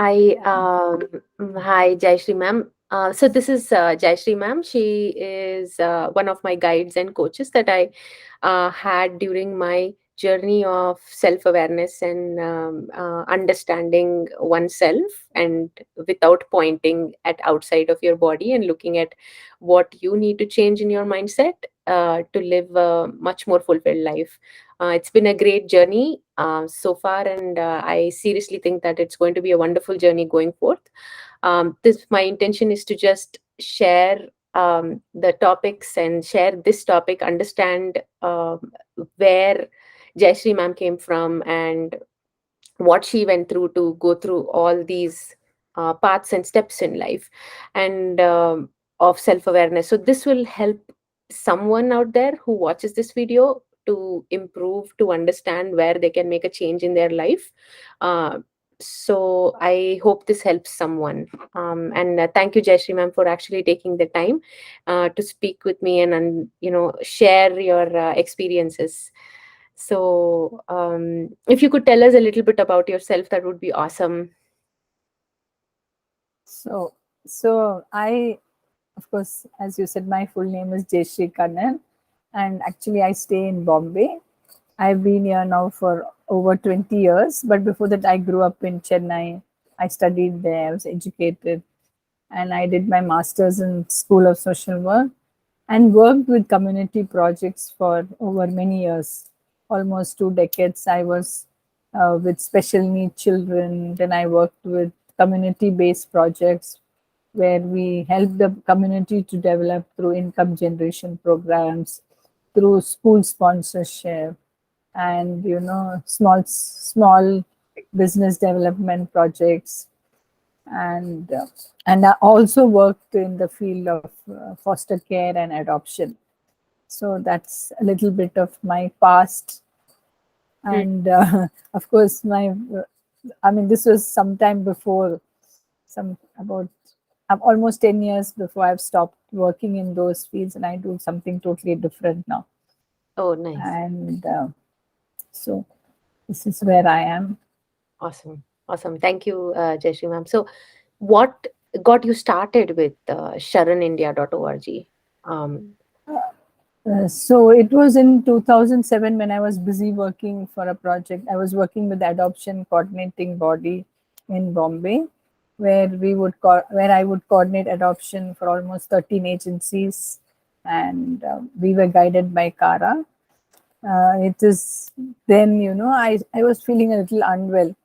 I Hi Jaishree ma'am. So this is Jaishree ma'am. She is one of my guides and coaches that I had during my journey of self awareness and understanding oneself, and without pointing at outside of your body and looking at what you need to change in your mindset to live a much more fulfilled life. It's been a great journey so far, and I seriously think that it's going to be a wonderful journey going forth. This my intention is to just share the topics and share this topic, understand where Jaishree ma'am came from and what she went through to go through all these paths and steps in life, and of self awareness. So this will help someone out there who watches this video to improve, to understand where they can make a change in their life. uh, so I hope this helps someone, and thank you Jaishree ma'am for actually taking the time to speak with me and share your experiences. So, if you could tell us a little bit about yourself, that would be awesome. So, so I, of course, as you said, my full name is Jaishree Kannan, and actually I stay in Bombay. I've been here now for over 20 years, but before that, I grew up in Chennai. I studied there, I was educated, and I did my master's in School of Social Work and worked with community projects for over many years, almost 2 decades. I was with special needs children, then I worked with community based projects where we help the community to develop through income generation programs, through school sponsorship, and small business development projects, and I also worked in the field of foster care and adoption. So that's a little bit of my past, Mm. and of course my I mean, this was sometime before, some about almost 10 years before I've stopped working in those fields, and I do something totally different now. Oh, nice. And so this is where I am. Awesome. Awesome. Thank you, Jaishree ma'am. So, what got you started with sharanindia.org? Um, So it was in 2007 when I was busy working for a project. I was working with the adoption coordinating body in Bombay, where where I would coordinate adoption for almost 13 agencies, and we were guided by Kara. It is then, I was feeling a little unwell.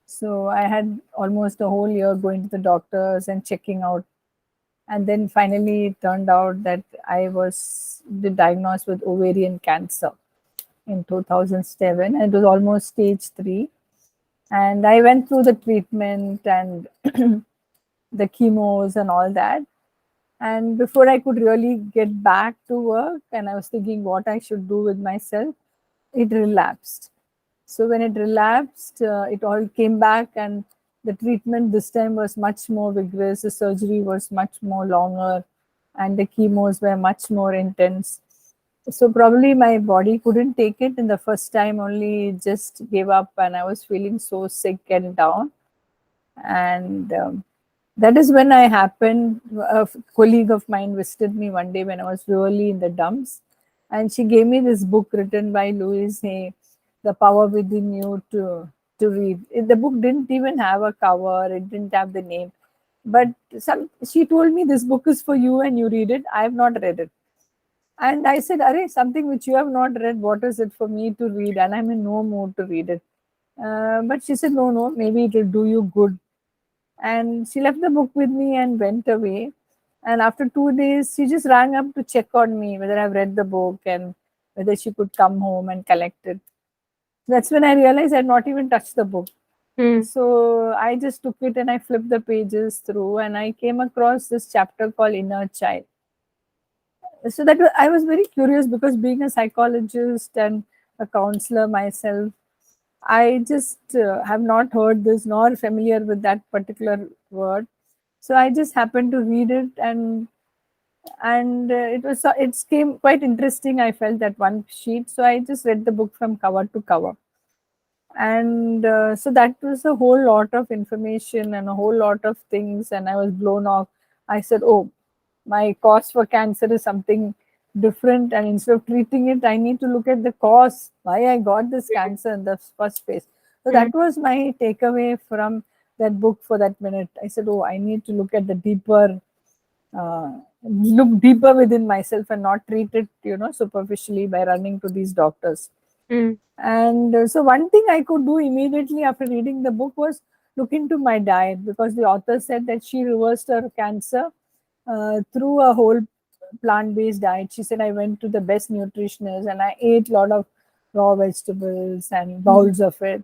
So I had almost a whole year going to the doctors and checking out, and then finally it turned out that I was diagnosed with ovarian cancer in 2007. It was almost stage 3. And I went through the treatment and the chemos and all that. And before I could really get back to work, and I was thinking what I should do with myself, it relapsed. So when it relapsed, it all came back, and the treatment this time was much more vigorous. The surgery was much more longer, and the chemos were much more intense. So probably my body couldn't take it in the first time. Only just gave up, and I was feeling so sick and down. And that is when I happened. A colleague of mine visited me one day when I was really in the dumps, and she gave me this book written by Louise Hay, "The Power Within You," to read. The book didn't even have a cover; it didn't have the name. But she told me, "This book is for you, and you read it." I have not read it, and I said, "Arey, something which you have not read, what is it for me to read?" And I'm in no mood to read it. But she said, "No, no, maybe it will do you good." And she left the book with me and went away. And after 2 days, she just rang up to check on me whether I've read the book and whether she could come home and collect it. That's when I realized I had not even touched the book. mm, So I just took it and I flipped the pages through, and I came across this chapter called Inner Child. So I was very curious, because being a psychologist and a counselor myself, I just have not heard this nor familiar with that particular word. So I just happened to read it, and it came quite interesting. I felt that one sheet, so I just read the book from cover to cover. And so that was a whole lot of information and a whole lot of things, and I was blown off. I said, oh, my cause for cancer is something different, and instead of treating it, I need to look at the cause, why I got this cancer in the first place. So Mm, that was my takeaway from that book for that minute. I said, oh, I need to look at the deeper, look deeper within myself and not treat it, superficially by running to these doctors. mm, And so one thing I could do immediately after reading the book was look into my diet, because the author said that she reversed her cancer through a whole plant-based diet. She said, I went to the best nutritionist and I ate a lot of raw vegetables and mm, bowls of it.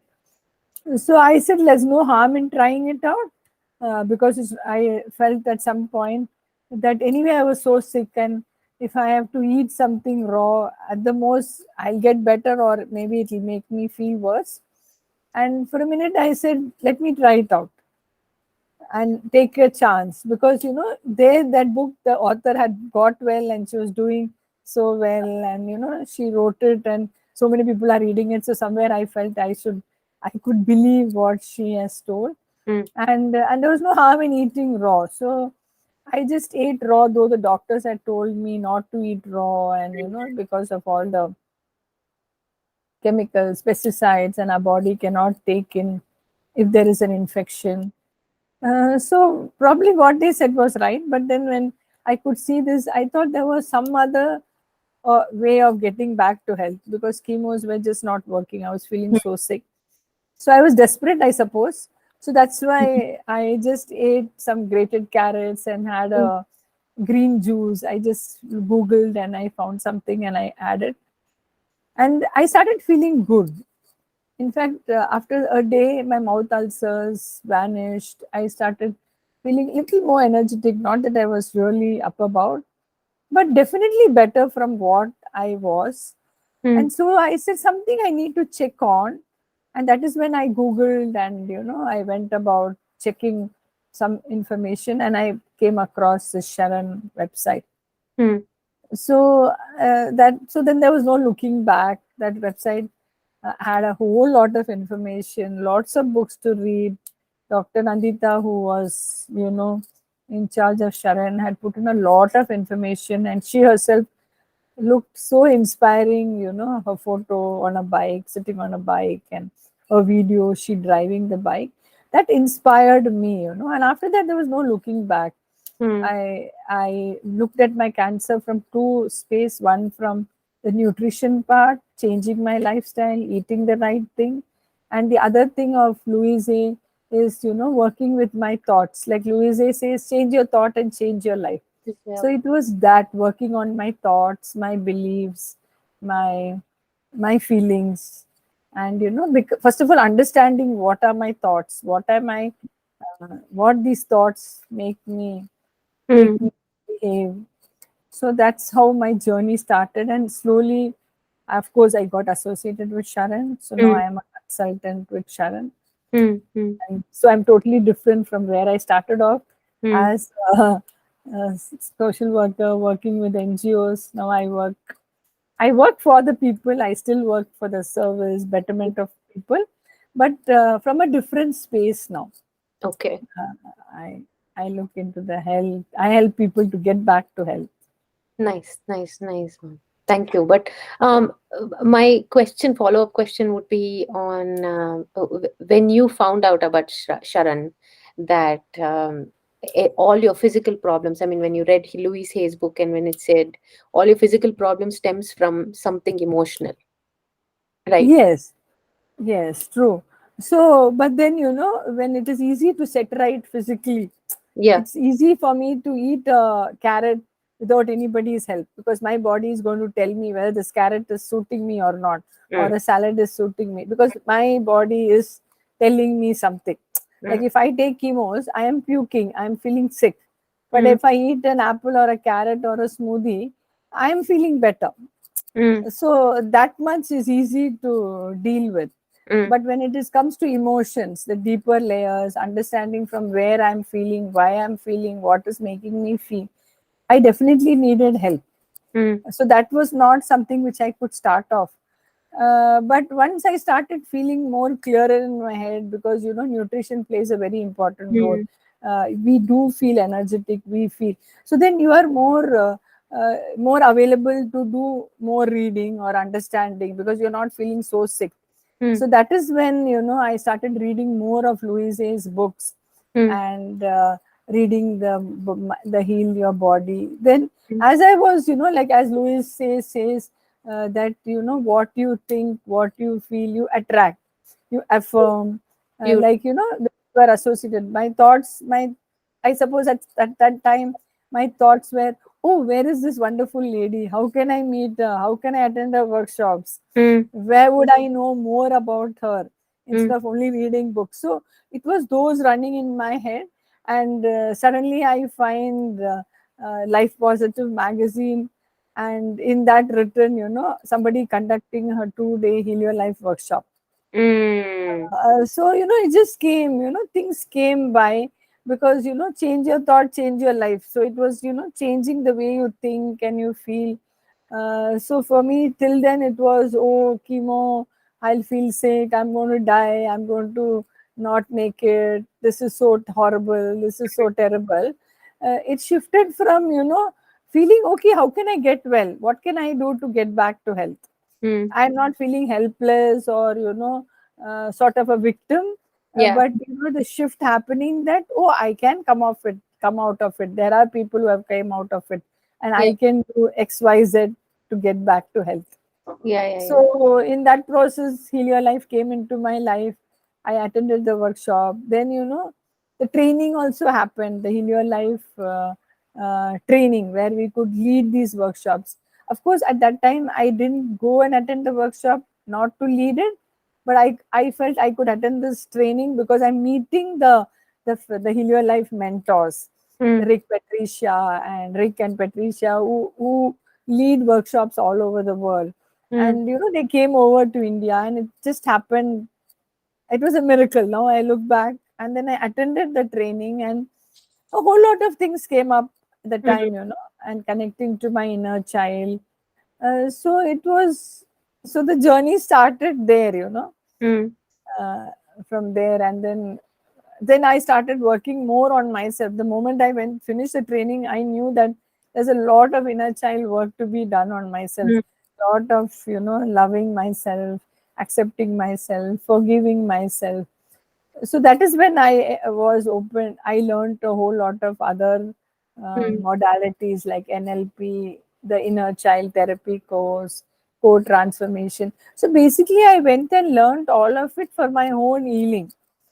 So I said, there's no harm in trying it out, because I felt at some point that anyway I was so sick, and if I have to eat something raw, at the most I'll get better, or maybe it'll make me feel worse. And for a minute I said, let me try it out and take a chance, because there, that book, the author had got well and she was doing so well, and she wrote it and so many people are reading it, so somewhere I felt I could believe what she has told. mm, And there was no harm in eating raw, so I just ate raw, though the doctors had told me not to eat raw, and because of all the chemicals, pesticides, and our body cannot take in if there is an infection. So probably what they said was right, but then when I could see this, I thought there was some other way of getting back to health, because chemos were just not working. I was feeling so sick, so I was desperate, I suppose. So that's why I just ate some grated carrots and had mm, a green juice. I just googled and I found something and I added, and I started feeling good. In fact, after a day, my mouth ulcers vanished. I started feeling a little more energetic. Not that I was really up about, but definitely better from what I was. mm, And so I said, something I need to check on. And that is when I Googled and, I went about checking some information, and I came across the Sharon website. mm, So so then there was no looking back. That website had a whole lot of information, lots of books to read. Dr. Nandita, who was in charge of Sharon, had put in a lot of information, and she herself looked so inspiring. Her photo on a bike, sitting on a bike, and her video, she driving the bike, that inspired me. And after that there was no looking back. mm, I looked at my cancer from two space, one from the nutrition part, changing my lifestyle, eating the right thing, and the other thing of Louise Hay is working with my thoughts. Like Louise Hay says, change your thought and change your life. yeah, So it was that, working on my thoughts, my beliefs, my my feelings, and first of all understanding what are my thoughts, what these thoughts make mm, me behave. So that's how my journey started, and slowly, of course, I got associated with Sharon. So now mm, I am a consultant with Sharon, mm, mm, and so I'm totally different from where I started off mm, as a social worker working with NGOs. Now I work for the people. I still work for the service betterment of people, but from a different space now. okay. I I look into the health. I help people to get back to health. Nice, nice, nice, ma'am. Thank you. But my follow-up question would be on when you found out about Sharan, that all your physical problems, I mean, when you read Louise Hay's book and when it said all your physical problems stems from something emotional, right? Yes, yes, true. So, but then when it is easy to set right physically, Yeah. it's easy for me to eat a carrot without anybody's help, because my body is going to tell me whether this carrot is suiting me or not, or Mm, a salad is suiting me, because my body is telling me something. Like mm, if I take chemos, I am puking, I am feeling sick. But mm, if I eat an apple or a carrot or a smoothie, I am feeling better. mm, So that much is easy to deal with. mm, But when it comes to emotions, the deeper layers, understanding from where I'm feeling, why I'm feeling, what is making me feel, I definitely needed help. mm, So that was not something which I could start off. But once I started feeling more clearer in my head, because nutrition plays a very important role. Mm. We do feel energetic. We feel so. Then you are more available to do more reading or understanding, because you're not feeling so sick. Mm. So that is when I started reading more of Louise Hay's books, Mm. and reading the Heal Your Body. Then Mm. as I was, like as Louise says that what you think, what you feel, you attract, you affirm, Beautiful. like were associated. My thoughts, my I suppose at that time my thoughts were, oh, where is this wonderful lady? How can I meet her? How can I attend her workshops? Mm. Where would I know more about her instead Mm. of only reading books? So it was those running in my head, and suddenly I find Life Positive magazine, and in that written, somebody conducting her 2-day Heal Your Life workshop. Mm. So it just came, things came by, because change your thought, change your life. So it was changing the way you think and you feel. So for me, till then it was, oh, chemo, I'll feel sick, I'm going to die, I'm going to not make it, this is so horrible, this is so terrible. It shifted from feeling, okay, how can I get well, what can I do to get back to health. Mm. I'm not feeling helpless or sort of a victim, Yeah. but the shift happening that, oh, I can come out of it. There are people who have came out of it, and Yeah. I can do X, Y, Z to get back to health. Yeah. Yeah. Yeah. So in that process, Heal Your Life came into my life. I attended the workshop. Then the training also happened. The Heal Your Life training, where we could lead these workshops. Of course, at that time I didn't go and attend the workshop not to lead it, but I felt I could attend this training because I'm meeting the Heal Your Life mentors, Mm. Rick and Patricia, who lead workshops all over the world. Mm. And they came over to India, and it just happened. It was a miracle. Now I look back, and then I attended the training, and a whole lot of things came up at the Mm. time, and connecting to my inner child. So it was, so the journey started there, Mm. uh, from there. And then I started working more on myself. The moment I went finished the training, I knew that there's a lot of inner child work to be done on myself. Mm. Lot of loving myself, accepting myself, forgiving myself. So that is when I was open. I learned a whole lot of other Mm. modalities like NLP, the inner child therapy course, core transformation. So basically, I went and learned all of it for my own healing.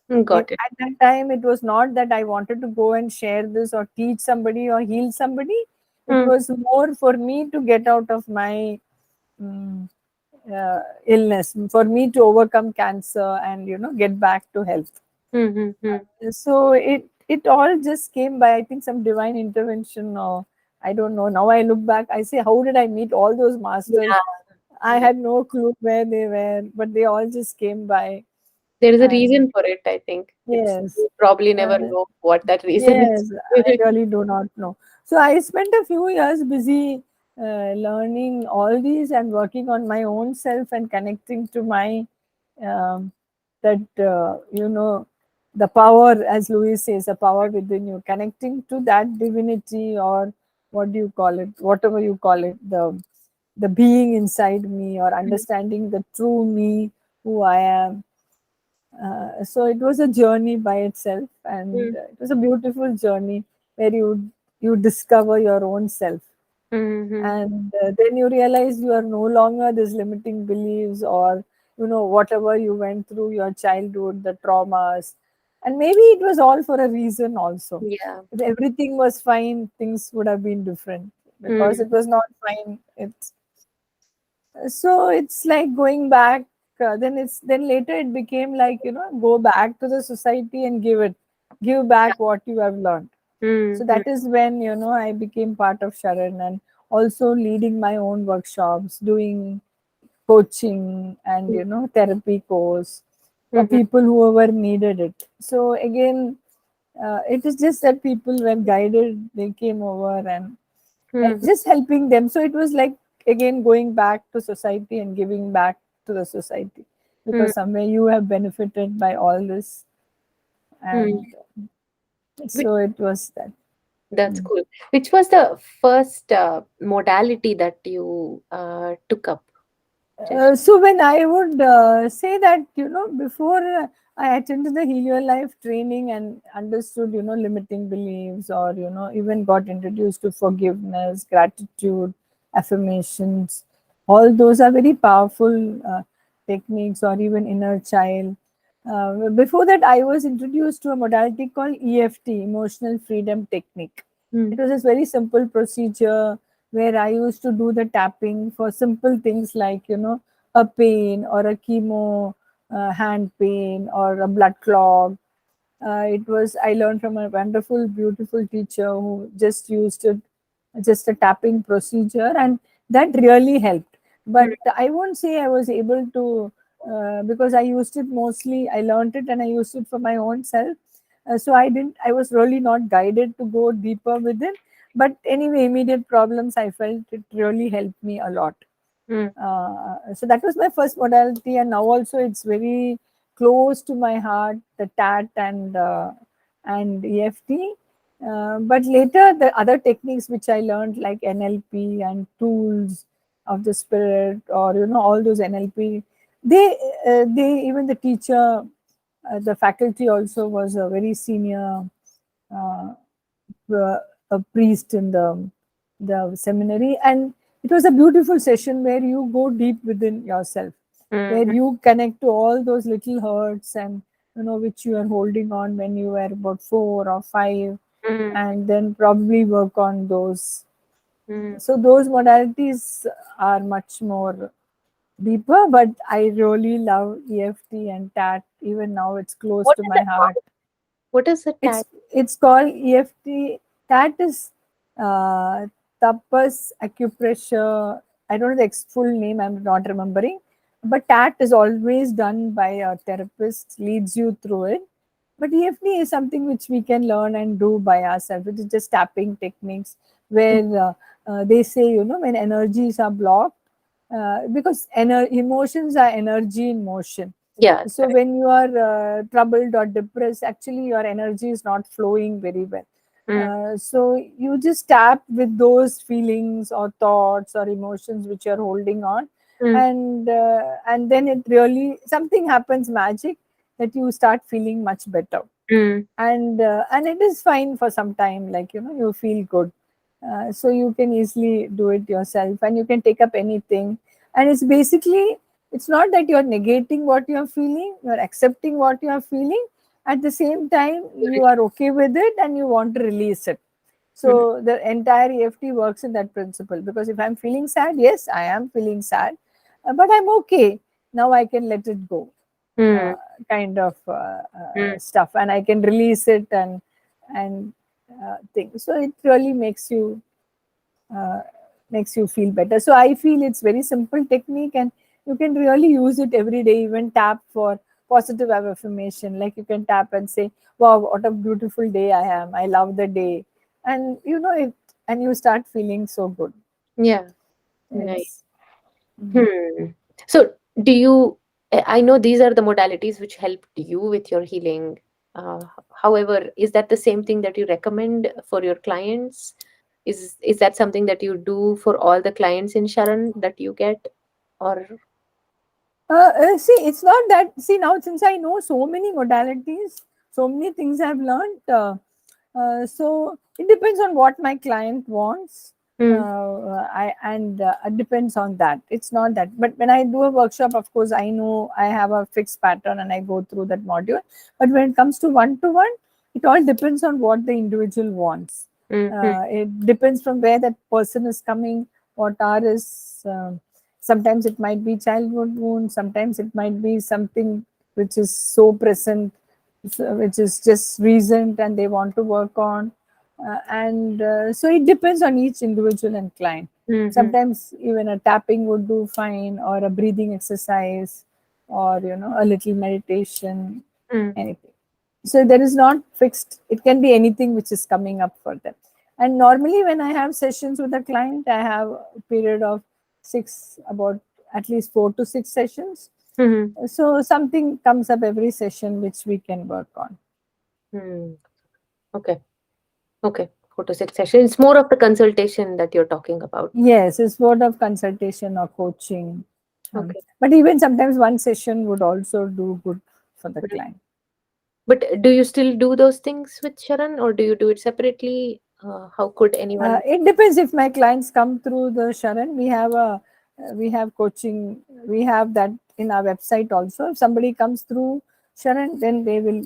Mm. Got it. At that time, it was not that I wanted to go and share this or teach somebody or heal somebody. It Mm. was more for me to get out of my mm, illness, for me to overcome cancer and get back to health. Mm. Mm. Mm. So it all just came by, I think, some divine intervention, or I don't know. Now I look back, I say, how did I meet all those masters? Yeah. I had no clue where they were, but they all just came by. There is a And reason for it, I think. It's yes, you probably never uh, know what that reason yes, is. I really do not know. So I spent a few years busy learning all these and working on my own self and connecting to my um, that the power, as Louis says, the power within you, connecting to that divinity, or what do you call it, whatever you call it, the being inside me, or Mm. understanding the true me, who I am. So it was a journey by itself, and Mm. it was a beautiful journey where you discover your own self, Mm. and then you realize you are no longer these limiting beliefs, or whatever you went through your childhood, the traumas, and maybe it was all for a reason also. Yeah. If everything was fine, things would have been different. Because Mm. it was not fine, so it's like going back. Then later it became like, go back to the society and give back what you have learned. So Mm. Mm. that is when I became part of Sharan, and also leading my own workshops, doing coaching and therapy course for Mhm. people whoever needed it. So again, it is just that people were guided, they came over, and Mhm. just helping them. So it was like, again, going back to society and giving back to the society, Hmm. because somewhere you have benefited by all this. Hmm. And Which, so it was that. that's Mm. cool. Which was the first modality that you took up, Jaishree? So when I would say that, before I attended the Heal Your Life training and understood, limiting beliefs, or, even got introduced to forgiveness, gratitude, affirmations, all those are very powerful techniques, or even inner child. Before that, I was introduced to a modality called EFT, Emotional Freedom Technique. Hmm. It was a very simple procedure where I used to do the tapping for simple things like, a pain or a chemo, hand pain or a blood clog. It was, I learned from a wonderful, beautiful teacher who just used it, just a tapping procedure, and that really helped. Hmm. But I won't say I was able to, because I used it mostly, I learned it and I used it for my own self. So I was really not guided to go deeper with it. But anyway, immediate problems, I felt it really helped me a lot. Hmm. So that was my first modality, and now also it's very close to my heart, the TAT and EFT. But later, the other techniques which I learned, like NLP and tools of the spirit, or all those NLP, they even the teacher, the faculty also was a very senior uh, a priest in the seminary, and it was a beautiful session where you go deep within yourself, where Hmm. you connect to all those little hurts, and which you are holding on when you were about 4 or 5, Hmm. and then probably work on those. Hmm. So those modalities are much more deeper, but I really love EFT and TAT. Even now it's close What to is my that? heart. What is a tag? It's called EFT. That is uh, tapas acupressure. I don't know the full name. I'm not remembering. But TAT is always done by a therapist. Leads you through it. But EFT is something which we can learn and do by ourselves. It is just tapping techniques where they say, when energies are blocked, because emotions are energy in motion. Yeah, So correct. when you are troubled or depressed, actually your energy is not flowing very well. Hmm. So you just tap with those feelings or thoughts or emotions which you're holding on, Hmm. and then it really, something happens magic, that you start feeling much better. Hmm. And it is fine for some time, like, you feel good. So you can easily do it yourself, and you can take up anything. And it's basically, it's not that you're negating what you're feeling, you're accepting what you're feeling. At the same time, you are okay with it and you want to release it. Hmm. So the entire EFT works in that principle, because if I'm feeling sad, yes, I am feeling sad, but I'm okay. Now I can let it go, Hmm. uh, kind of Hmm. stuff, and I can release it, and things. So it really uh, makes you feel better. So I feel it's very simple technique, and you can really use it every day. Even tap for positive affirmation, like you can tap and say, "Wow, what a beautiful day I am! I love the day," and it, and you start feeling so good. Yeah. Nice. Yes. Mm. Hmm. So, do you? I know these are the modalities which helped you with your healing. However, is that the same thing that you recommend for your clients? Is that something that you do for all the clients in Sharan that you get, or? See, it's not that. See, now since I know so many modalities, so many things I've learned. So it depends on what my client wants. Hmm. It depends on that. It's not that. But when I do a workshop, of course, I know I have a fixed pattern and I go through that module. But when it comes to one, it all depends on what the individual wants. Hmm. It depends from where that person is coming, what are his. Sometimes it might be childhood wound, sometimes it might be something which is so present, which is just recent and they want to work on. And So it depends on each individual and client. Hmm. Sometimes even a tapping would do fine, or a breathing exercise, or a little meditation, Hmm. anything. So there is not fixed, it can be anything which is coming up for them. And normally when I have sessions with a client, I have a period of 6 about at least 4 to 6 sessions. Mm-hmm. So something comes up every session which we can work on. Hmm. Okay. Okay. 4 to 6 sessions. It's more of the consultation that you're talking about. Yes, it's word of consultation or coaching. Okay. But even sometimes one session would also do good for the Right. client. But do you still do those things with Sharan, or do you do it separately? How could anyone? It depends. If my clients come through the Sharan, we have coaching. We have that in our website also. If somebody comes through Sharan, then they will.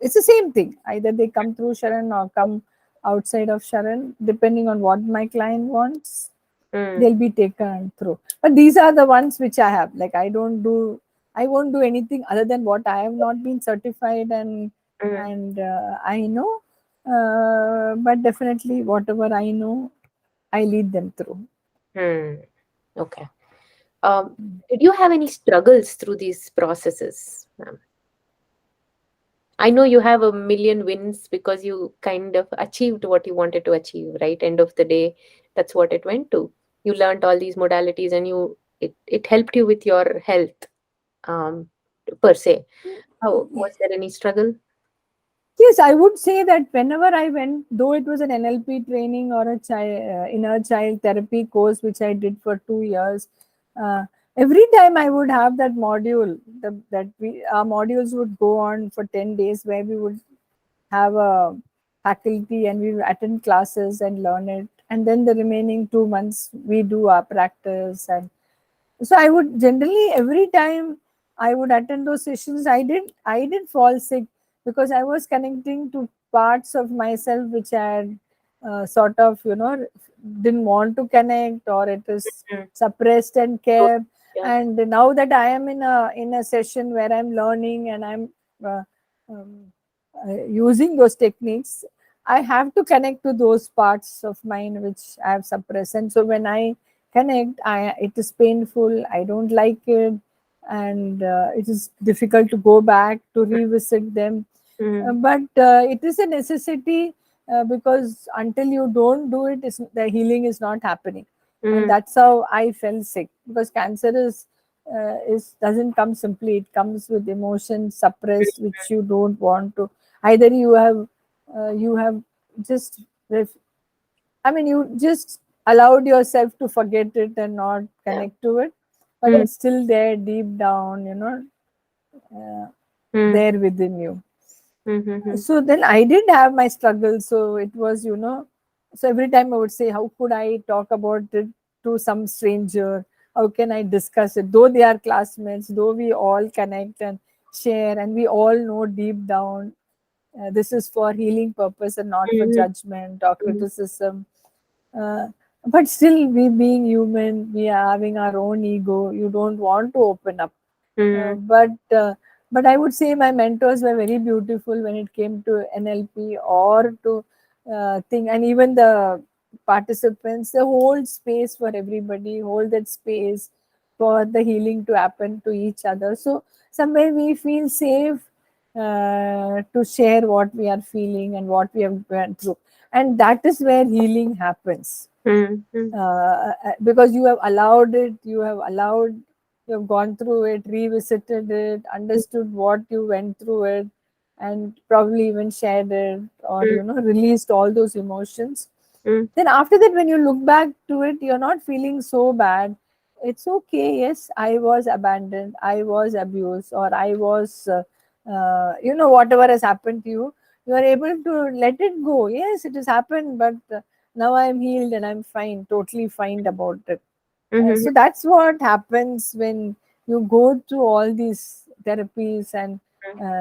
It's the same thing. Either they come through Sharan or come outside of Sharan, depending on what my client wants. Mm, They'll be taken through. But these are the ones which I have. Like I won't do anything other than what I have not been certified mm, and I know. But definitely, whatever I know, I lead them through. mm. Okay. Um, did you have any struggles through these processes, ma'am? I know you have a million wins because you kind of achieved what you wanted to achieve, right? End of the day, that's what it went to. You learned all these modalities, and it helped you with your health, um, per se. How was there any struggle? Yes, I would say that whenever I went, though it was an NLP training or a inner child therapy course, which I did for 2 years, uh, every time I would have that module, our modules would go on for 10 days where we would have a faculty and we would attend classes and learn it. And then the remaining 2 months, we do our practice. And so I would generally every time I would attend those sessions, I did fall sick because I was connecting to parts of myself which I had sort of didn't want to connect, or it is Mm, suppressed and so- kept. yeah. And now that I am in a session where I'm learning and I'm uh, um, using those techniques, I have to connect to those parts of mine which I have suppressed. And so when I connect, it is painful, I don't like it, and it is difficult to go back to revisit them. Mm, But it is a necessity, because until you don't do it, the healing is not happening. And mm, that's how I fell sick, because cancer is doesn't come simply. It comes with emotions suppressed which you don't want to. Either you have just ref- I mean, you just allowed yourself to forget it and not yeah. connect to it, but Mm, it's still there deep down, uh, mm, there within you. mm, mm, mm, So then I did have my struggles. So it was, so every time I would say, how could I talk about it to some stranger? How can I discuss it? Though they are classmates, though we all connect and share, and we all know deep down this is for healing purpose and not for mm, judgment or mm, criticism. uh, but still, we being human, we are having our own ego. You don't want to open up. uh, mm, but uh, but I would say my mentors were very beautiful when it came to NLP or to thing, and even the participants, they hold space for everybody, hold that space for the healing to happen to each other. So somewhere we feel safe to share what we are feeling and what we have gone through, and that is where healing happens. mm, mm, Because you have gone through it, revisited it, understood what you went through it, and probably even shared it, or mm, released all those emotions. mm, Then after that, when you look back to it, you're not feeling so bad. It's okay. Yes, I was abandoned, I was abused, or I was whatever has happened to you, you are able to let it go. Yes, it has happened, but now I'm healed and I'm fine, totally fine about it. mm, So that's what happens when you go through all these therapies and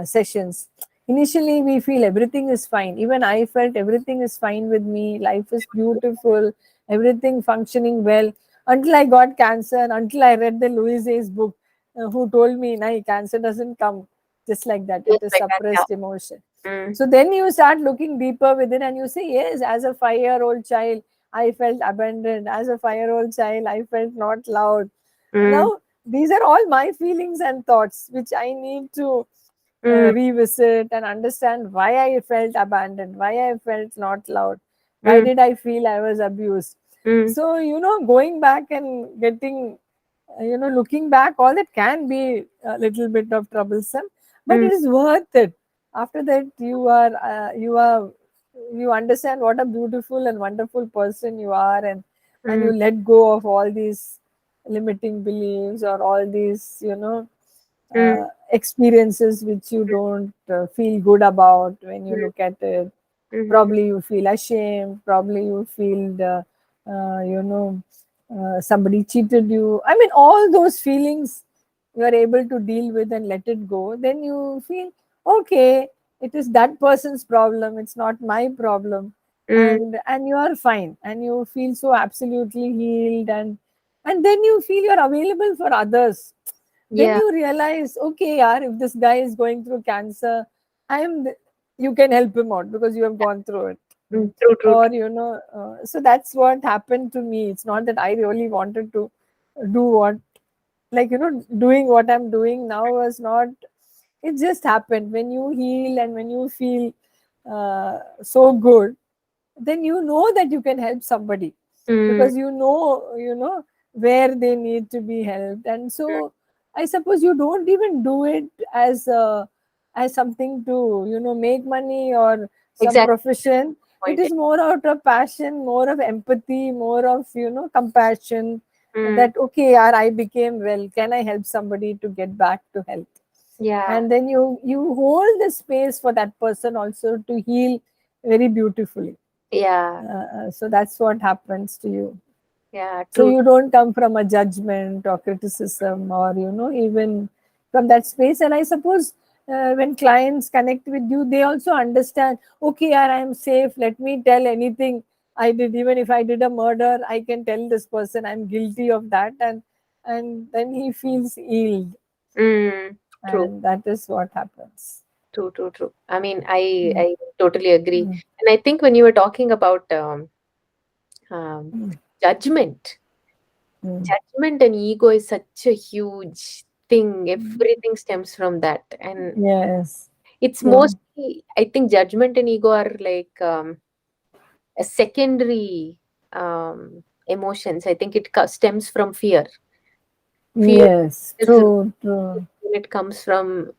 sessions. Initially, we feel everything is fine. Even I felt everything is fine with me. Life is beautiful, everything functioning well, until I got cancer, and until I read the Louise Hay's book, who told me, "Nah, cancer doesn't come just like that. It just is like that, suppressed yeah. emotion." Mm, So then you start looking deeper within and you say, yes, as a 5-year-old child, I felt abandoned. As a 5-year-old child, I felt not loved. And mm, now these are all my feelings and thoughts, which I need to mm, revisit and understand why I felt abandoned, why I felt not loved, why mm, did I feel I was abused. mm, So, going back and getting looking back, all that can be a little bit of troublesome, but mm, it is worth it. After that, you understand what a beautiful and wonderful person you are, and mm, you let go of all these limiting beliefs or all these mm, experiences which you don't feel good about when you mm, look at it. mhm, Probably you feel ashamed, probably you feel somebody cheated you. I mean, all those feelings you are able to deal with and let it go, then you feel okay, it is that person's problem, it's not my problem. mm, And you are fine, and you feel so absolutely healed, and then you feel you're available for others. Then yeah, you realize, okay, yaar, if this guy is going through cancer, you can help him out because you have gone through it. true, true, Or true. so that's what happened to me. It's not that I really wanted to do what, like, doing what I'm doing now was not, it just happened. When you heal and when you feel so good, then you know that you can help somebody, Mm, because you know where they need to be helped. And so I suppose you don't even do it as something to make money or some exactly. profession. It Point. is more out of passion, more of empathy, more of compassion, Mm, that okay, yaar, I became well, can I help somebody to get back to health? yeah, And then you hold the space for that person also to heal very beautifully. yeah, So that's what happens to you. yeah, So true. you don't come from a judgment or criticism, or even from that space. And I suppose when clients connect with you, they also understand, okay, yaar, I am safe, let me tell anything I did. Even if I did a murder, I can tell this person I'm guilty of that. And then he feels healed. Mm, true, And that is what happens. true, true, true. I mean, I Mm, I totally agree. mm, And I think when you were talking about um, mm, judgment, mm. judgment and ego is such a huge thing. Everything stems from that, and Yes, it's true. mostly, I think, judgment and ego are like a secondary emotions. I think it stems from fear. Fear Yes, is true, true. when it comes from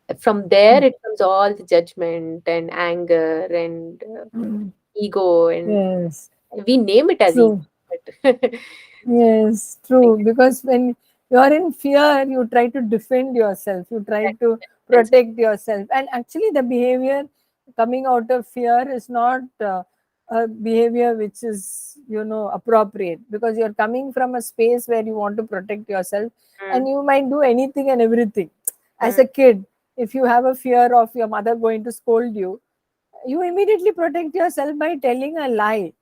there. It comes all the judgment and anger and Mm. ego, and Yes, we name it as ego. true. But Yes, true. Because when you're in fear, you try to defend yourself, you try to and protect yourself. And actually, the behavior coming out of fear is not a behavior which is, appropriate, because you're coming from a space where you want to protect yourself, mm, and you might do anything and everything. As mm, a kid, if you have a fear of your mother going to scold you immediately protect yourself by telling a lie.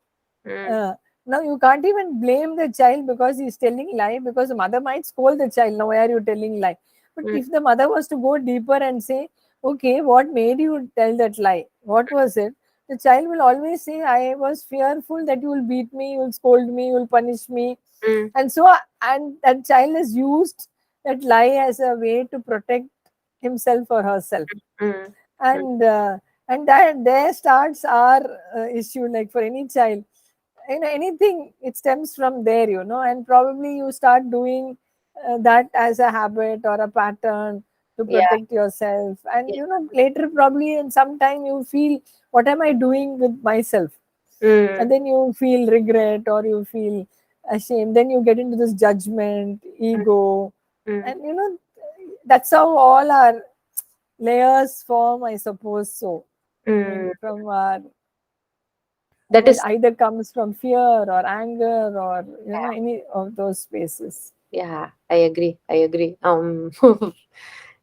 mm, Uh, Now you can't even blame the child because he's telling lie, because the mother might scold the child. Now why are you telling lie? But mm, if the mother was to go deeper and say, okay, what made you tell that lie? What was it? The child will always say, I was fearful that you will beat me, you will scold me, you will punish me. mm, And that child has used that lie as a way to protect himself or herself. mm, mm, And that there starts our issue. Like for any child, anything, it stems from there, and probably you start doing that as a habit or a pattern to yeah, protect yourself. And yeah, later, probably in some time, you feel, what am I doing with myself? And mm, then you feel regret, or you feel ashamed, then you get into this judgment, mm, ego. mm, And that's how all our layers form, I suppose. So I mm. mean, from our, That it is, either comes from fear or anger, or yeah, any of those spaces. yeah, I agree. I agree.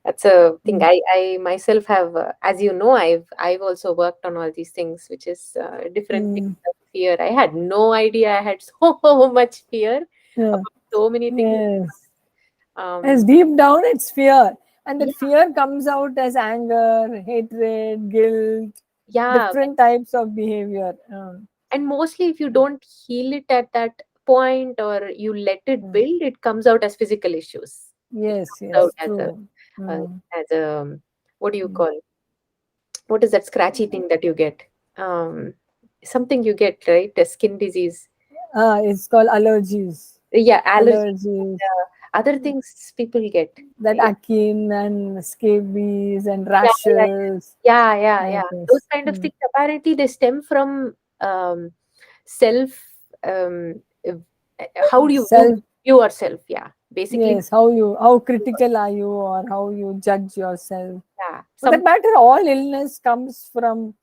That's a thing. Mm. I myself have, as you know, I've also worked on all these things, which is different things Mm. of fear. I had no idea I had so much fear Yeah. about so many things. Yes. As Um, deep down, it's fear, and that yeah, fear comes out as anger, hatred, guilt, yeah, different types of behavior. and mostly if you don't heal it at that point or you let it Mm. build, it comes out as physical issues. It Yes, comes out yes, as a true. Mm. as a what do you Mm. call, what is that scratchy thing that you get? Um, something you get, right? A skin disease. It's called allergies. Yeah, allergy. Allergies. other things people get. That akin and scabies and Yeah, yeah, rashes yeah, yeah, like yeah. Those this. kind of things apparently they stem from self. Uh, how do you view Self, yourself? Yeah, basically. yes, how critical are you, or how you judge yourself. Yeah, For that matter, all illness comes from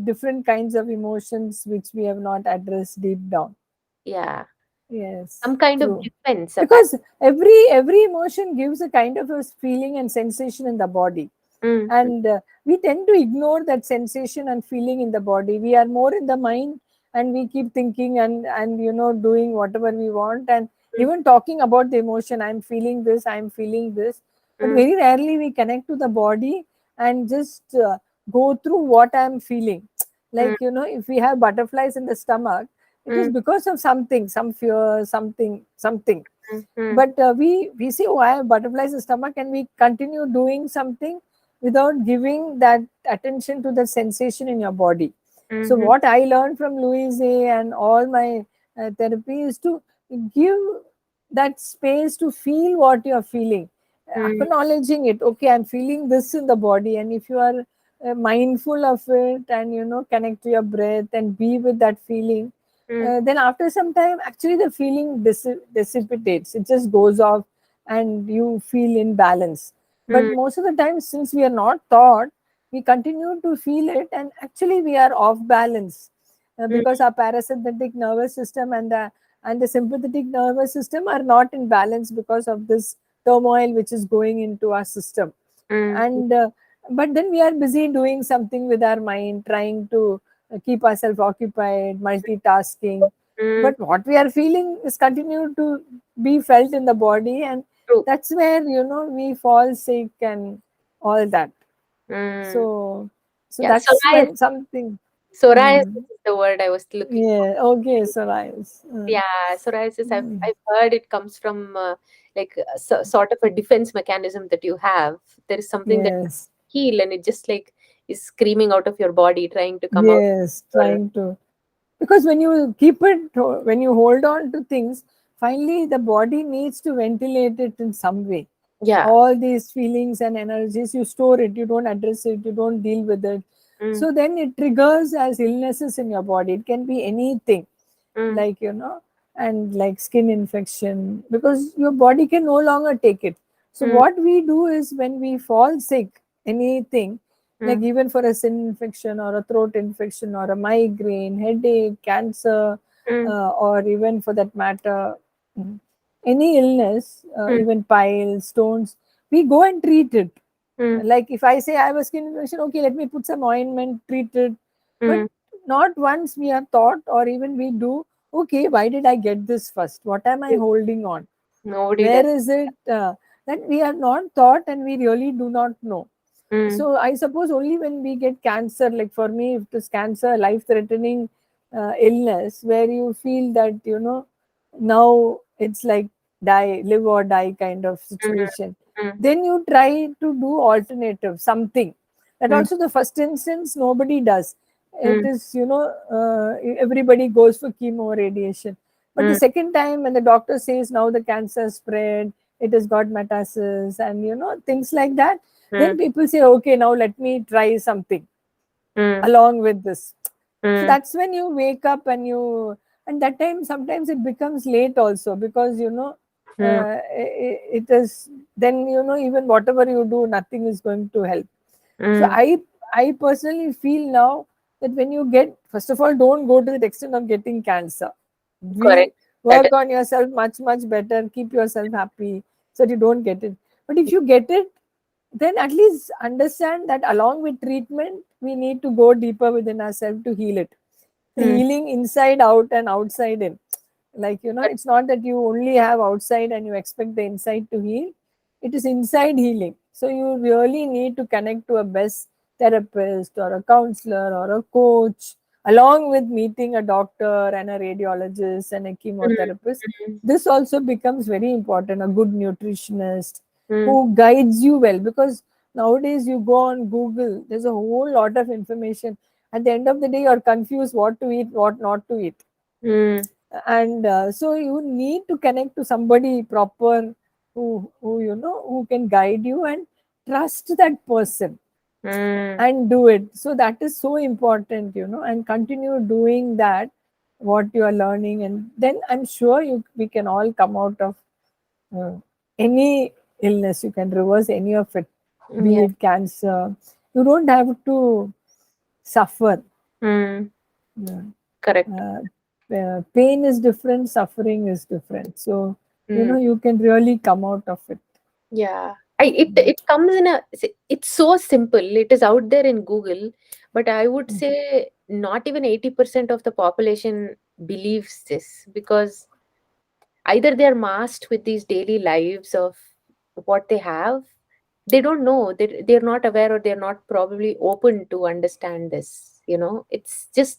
different kinds of emotions which we have not addressed deep down. yeah, Yes, some kind of true. defense. Apparently. Because every emotion gives a kind of a feeling and sensation in the body, Mm, and we tend to ignore that sensation and feeling in the body. We are more in the mind, and we keep thinking and doing whatever we want, and mm, even talking about the emotion. I'm feeling this, I'm feeling this, but mm, very rarely we connect to the body and just go through what I'm feeling. mm, Like, if we have butterflies in the stomach, it is mm, because of something, some fear, something. mm, mm, But we see, oh, I have butterflies in the stomach, and we continue doing something without giving that attention to the sensation in your body. So mhm, what I learned from Louise Hay and all my therapy is to give that space to feel what you're feeling, mm, acknowledging it. Okay, I'm feeling this in the body, and if you are mindful of it, and connect to your breath and be with that feeling, mm, then after some time, actually the feeling dissipates. It just goes off, and you feel in balance. But mm, most of the time, since we are not taught, we continue to feel it, and actually we are off balance, mm, because our parasympathetic nervous system and the sympathetic nervous system are not in balance because of this turmoil which is going into our system. mm, And but then we are busy doing something with our mind, trying to keep ourselves occupied, multitasking. mm. But what we are feeling is continue to be felt in the body, and True. that's where we fall sick and all that. Mm. So Yeah, that's when something. psoriasis Mm. is the word I was looking for. Yeah, okay, so nice. Yeah, psoriasis. Mm. I've heard it comes from like sort of a defense mechanism that you have. There is something that Yes, heal, and it just like is screaming out of your body, trying to come out. yes, Or, trying to, because when you keep it, when you hold on to things, finally the body needs to ventilate it in some way. yeah. All these feelings and energies, you store it, you don't address it, you don't deal with it. Mm, So then it triggers as illnesses in your body. It can be anything, mm, like and like skin infection, because your body can no longer take it. So mm, what we do is, when we fall sick, anything, like mm, even for a skin infection or a throat infection or a migraine, headache, cancer, mm, or even for that matter, mm, any illness, mm, even piles, stones, we go and treat it. mm, Like if I say I have a skin infection, okay, let me put some ointment, treat it. But mm. not once we are taught, or even we do, okay, why did I get this first? What am I holding on? Nobody does. Where is it? That we are not taught, and we really do not know. Mm, So I suppose only when we get cancer, like for me, if it is cancer, life threatening illness, where you feel that, now it's like live or die kind of mm, situation, mm, then you try to do alternative, something. That mm, also, the first instance, nobody does. It mm, is, everybody goes for chemo, radiation. But the mm, second time, when the doctor says now the cancer spread, it has got metastasis, and things like that, then mm, people say, okay, now let me try something mm, along with this. So mm, that's when you wake up, and that time sometimes it becomes late also, because mm, it is, then even whatever you do, nothing is going to help. So mm. I personally feel now that when you get, first of all, don't go to the extent of getting cancer. Correct. Be That is. Work on yourself much better. Keep yourself happy so that you don't get it. But if you get it, then at least understand that along with treatment, we need to go deeper within ourselves to heal it. The Mm, healing inside out and outside in. Like, it's not that you only have outside and you expect the inside to heal. It is inside healing. So you really need to connect to a best therapist or a counselor or a coach, along with meeting a doctor and a radiologist and a mm, chemotherapist. mm, This also becomes very important. A good nutritionist mm. who guides you well, because nowadays you go on Google, there's a whole lot of information. At the end of the day, you're confused what to eat, what not to eat. Mm, And so you need to connect to somebody proper, who who can guide you, and trust that person Mm, and do it. So that is so important, and continue doing that what you are learning, and then I'm sure we can all come out of uh, any illness. You can reverse any of it, be yeah. it cancer. You don't have to suffer. Mm, Yeah. correct. Pain is different, suffering is different. So, Mm, you can really come out of it. yeah. It comes in it's so simple. It is out there in Google, but I would say not even 80% of the population believes this, because either they're masked with these daily lives of what they have. They don't know, they're not aware, or they're not probably open to understand this. It's just,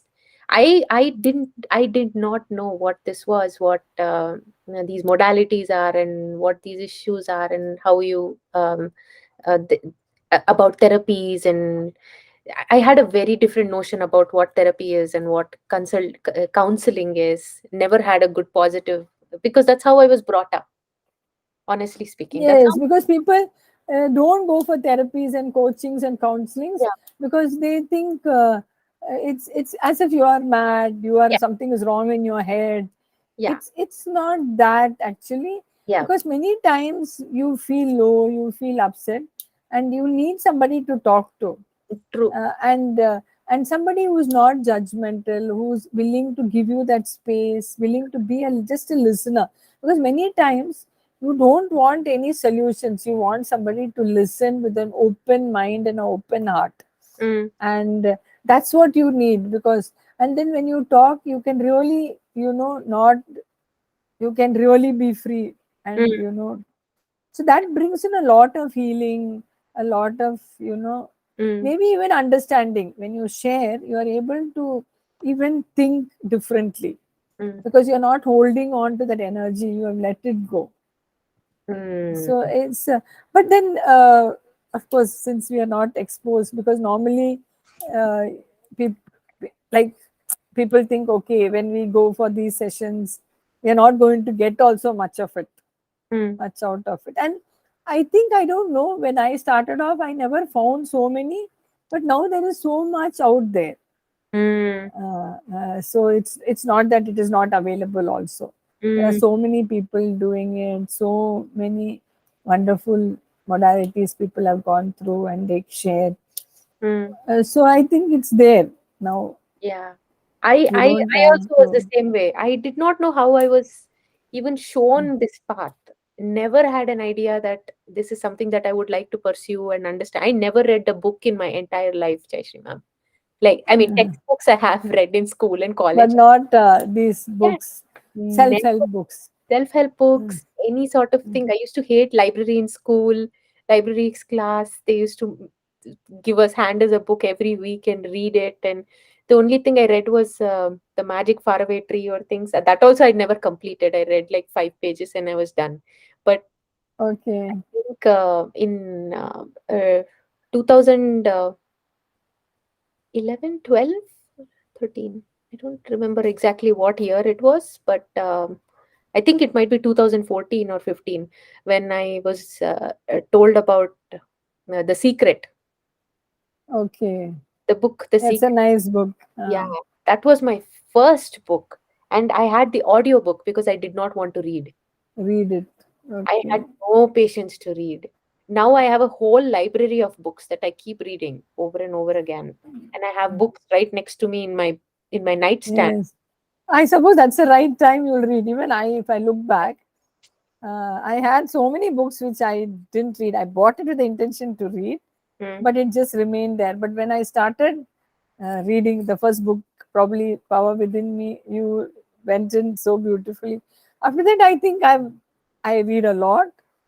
I did not know what this was, what these modalities are, and what these issues are, and how you uh, th- about therapies. And I had a very different notion about what therapy is and what counseling is. Never had a good positive, because that's how I was brought up. Honestly speaking, that's Yes, how. because people don't go for therapies and coachings and counselings Yeah, because they think it's as if you are mad, you are yeah, something is wrong in your head. yeah, It's not that actually, yeah. because many times you feel low, you feel upset, and you need somebody to talk to, True. uh, and uh, and somebody who's not judgmental, who's willing to give you that space, willing to be just a listener. Because many times you don't want any solutions, you want somebody to listen with an open mind and an open heart, Mm, and that's what you need. Because and then when you talk, you can really, not, you can really be free, and mm, so that brings in a lot of healing, a lot of, mm, maybe even understanding. When you share, you are able to even think differently, mm, because you're not holding on to that energy, you have let it go. mm, So it's but then of course, since we are not exposed, because normally uh, peop like people think, okay, when we go for these sessions, we are not going to get also much of it, mm, much out of it. And I think, I don't know, when I started off, I never found so many, but now there is so much out there. mm, So it's not that it is not available. Also, there are mm, so many people doing it. So many wonderful modalities people have gone through and they share. mm. So I think it's there now. Yeah. I, You I don't I have also was the to. same way. I did not know how I was even shown this path. Never had an idea that this is something that I would like to pursue and understand. I never read a book in my entire life, Jaishree ma'am. Like, I mean, textbooks I have read in school and But college. not these Yeah, books, self-help never. books. Self-help Mm. books, any sort of thing. I used to hate library in school, libraries class. They used to give us hand us a book every week and read it. And the only thing I read was the Magic Faraway Tree or things. That also I never completed. I read like 5 pages and I was done. But I Okay. think in 2000. 11, 12, 13. I don't remember exactly what year it was, but I think it might be 2014 or 15 when I was told about The Secret, Okay. the book, The It's a Secret. nice book. Yeah, that was my first book. And I had the audio book because I did not want to read. Read it. I had Okay. no patience to read. Now I have a whole library of books that I keep reading over and over again. And I have books right next to me in my nightstand. Yes. I suppose that's the right time you'll read. Even I, if I look back, I had so many books which I didn't read. I bought it with the intention to read, Mm, but it just remained there. But when I started reading the first book, probably Power Within Me, you went in so beautifully. After that, I think I read a lot,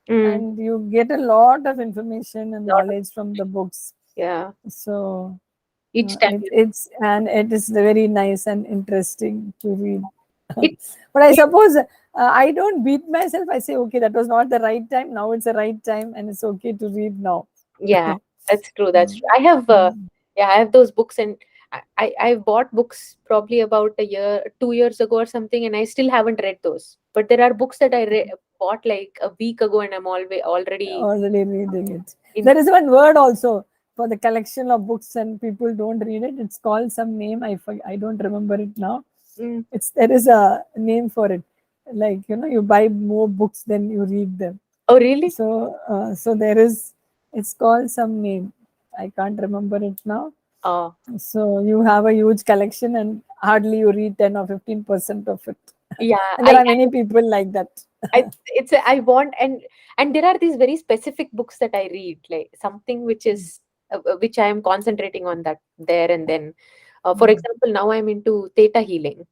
mm. and you get a lot of information and Lot of, knowledge from the books. yeah. So Each time it is very nice and interesting to read. it, But I it suppose I don't beat myself. I say, okay, that was not the right time. Now it's the right time, and it's okay to read now. yeah, that's true. That's Mm, true. I have mm. yeah, I have those books, and I've bought books probably about a year, 2 years ago or something, and I still haven't read those. But there are books that I bought like a week ago, and I'm already already reading it. in. There is one word also for the collection of books and people don't read it. It's called some name. I don't remember it now. Mm. It's there is a name for it. Like you buy more books than you read them. Oh, really? So there is. It's called some name. I can't remember it now. Oh, So you have a huge collection and hardly you read 10 or 15% of it. yeah. And there are many people like that. I want, and there are these very specific books that I read, like something which is which I am concentrating on that there and then. For Mm. example, now I'm into theta healing.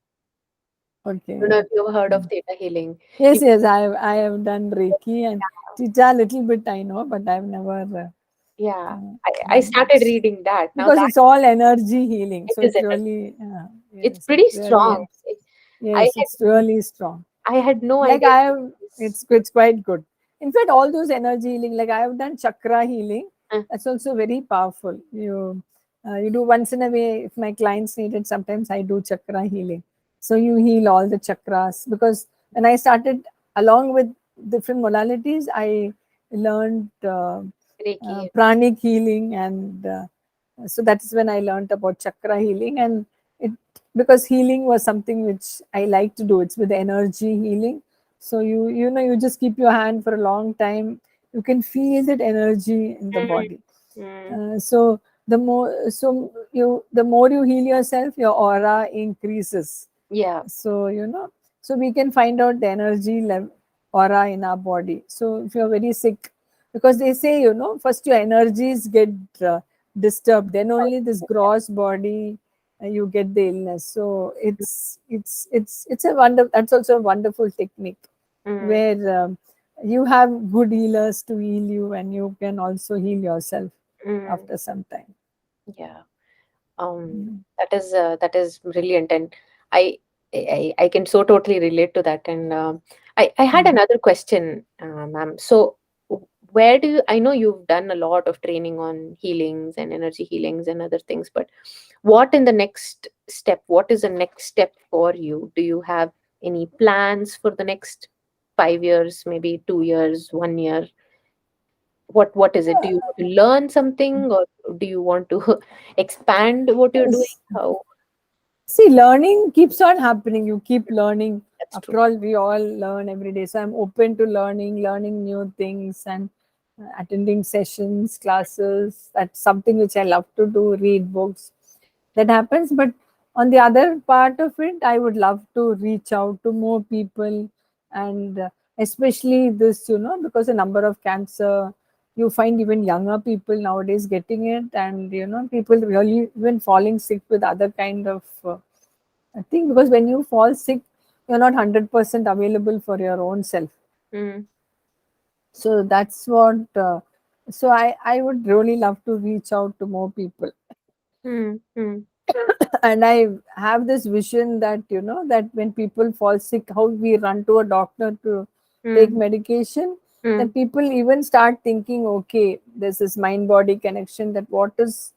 I don't know Okay. if you ever heard of Mm. theta healing. Yes, You, yes, I have done Reiki and Chicha a little bit I know, but I've never yeah, I done started that reading that. Now because that it's all energy healing. it So is it energy. really, It's yes, it pretty really strong. helps. Yes, it's really strong. I had no Like idea I about have, this. it's quite good. In fact, all those energy healing, like I have done chakra healing, Uh, that's also very powerful. You do once in a way. If my clients need it, sometimes I do chakra healing. So you heal all the chakras because when I started along with different modalities, I learned Reiki. pranic healing, and so that is when I learned about chakra healing, and it because healing was something which I like to do. It's with energy healing. So you just keep your hand for a long time. You can feel that energy in the Mm, body. mm, So the more you heal yourself, your aura increases. yeah. So we can find out the energy level aura in our body. So if you're very sick, because they say first your energies get uh, disturbed, then only this gross body you get the illness. So it's a wonder. That's also a wonderful technique Mm, where you have good healers to heal you, and you can also heal yourself mm, after some time. yeah. Um, Mm. that is brilliant, and I, I can so totally relate to that. And I had Mm. another question, ma'am. So, where do you? I know you've done a lot of training on healings and energy healings and other things, but what in the next step? What is the next step for you? Do you have any plans for the next 5 years, maybe 2 years, 1 year? What is it? Do you want to learn something, or do you want to expand what you're doing? Yes. How? See, learning keeps on happening. You keep learning. That's true. After all, we all learn every day. So I'm open to learning new things and attending sessions, classes. That's something which I love to do, read books. That happens. But on the other part of it, I would love to reach out to more people and especially this, because the number of cancer, you find even younger people nowadays getting it, and people really even falling sick with other kind of I think, because when you fall sick, you're not 100% available for your own self. Mm, So that's what. So I would really love to reach out to more people, mm, mm, and I have this vision that that when people fall sick, how we run to a doctor to take mm, medication. mm, That people even start thinking, okay, there's this mind body connection. That what is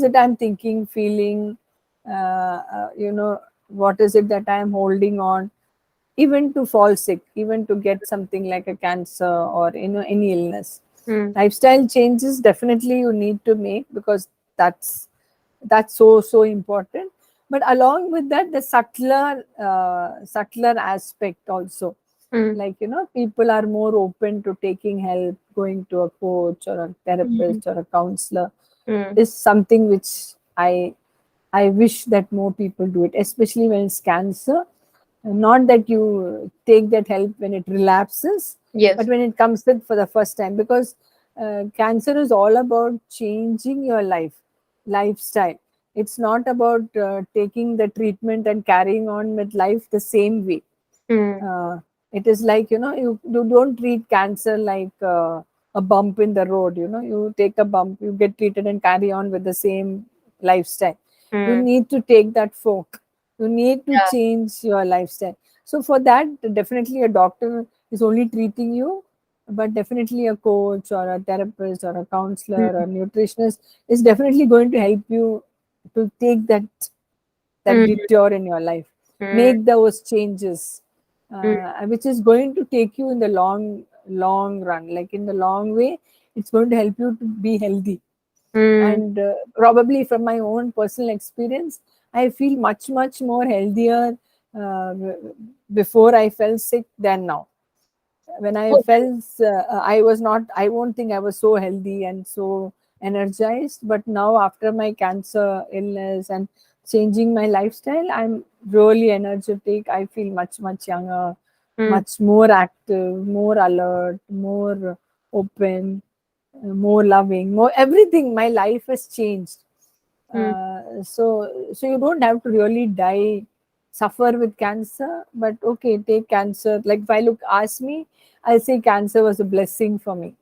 it I'm thinking, feeling, what is it that I'm holding on, even to fall sick, even to get something like a cancer or any illness. mm, Lifestyle changes definitely you need to make because that's so important. But along with that, the subtler aspect also, mm, like people are more open to taking help, going to a coach or a mm, therapist or a counselor mm, is something which I wish that more people do it, especially when it's cancer. Not that you take that help when it relapses, but yes. when it comes with for the first time, because cancer is all about changing your lifestyle. It's not about taking the treatment and carrying on with life the same way. Mm, uh, it is like you don't treat cancer like a bump in the road. You take a bump, you get treated and carry on with the same lifestyle. You mm, need to take that fork, you need to yeah. change your lifestyle. So for that, definitely a doctor is only treating you, but definitely a coach or a therapist or a counselor or Mm, nutritionist is definitely going to help you to take that mm, detour in your life, mm, make those changes. mm, which is going to take you in the long run. Like in the long way, it's going to help you to be healthy. mm, And probably from my own personal experience, I feel much more healthier uh, before I fell sick than now. When I oh, felt, I was not, I won't think I was so healthy and so energized. But now, after my cancer illness and changing my lifestyle, I'm really energetic. I feel much younger, mm, much more active, more alert, more open, more loving, more everything. My life has changed. mm, So you don't have to really die, suffer with cancer. But okay, take cancer. Like if I look, ask me, I'll say cancer was a blessing for me, mm.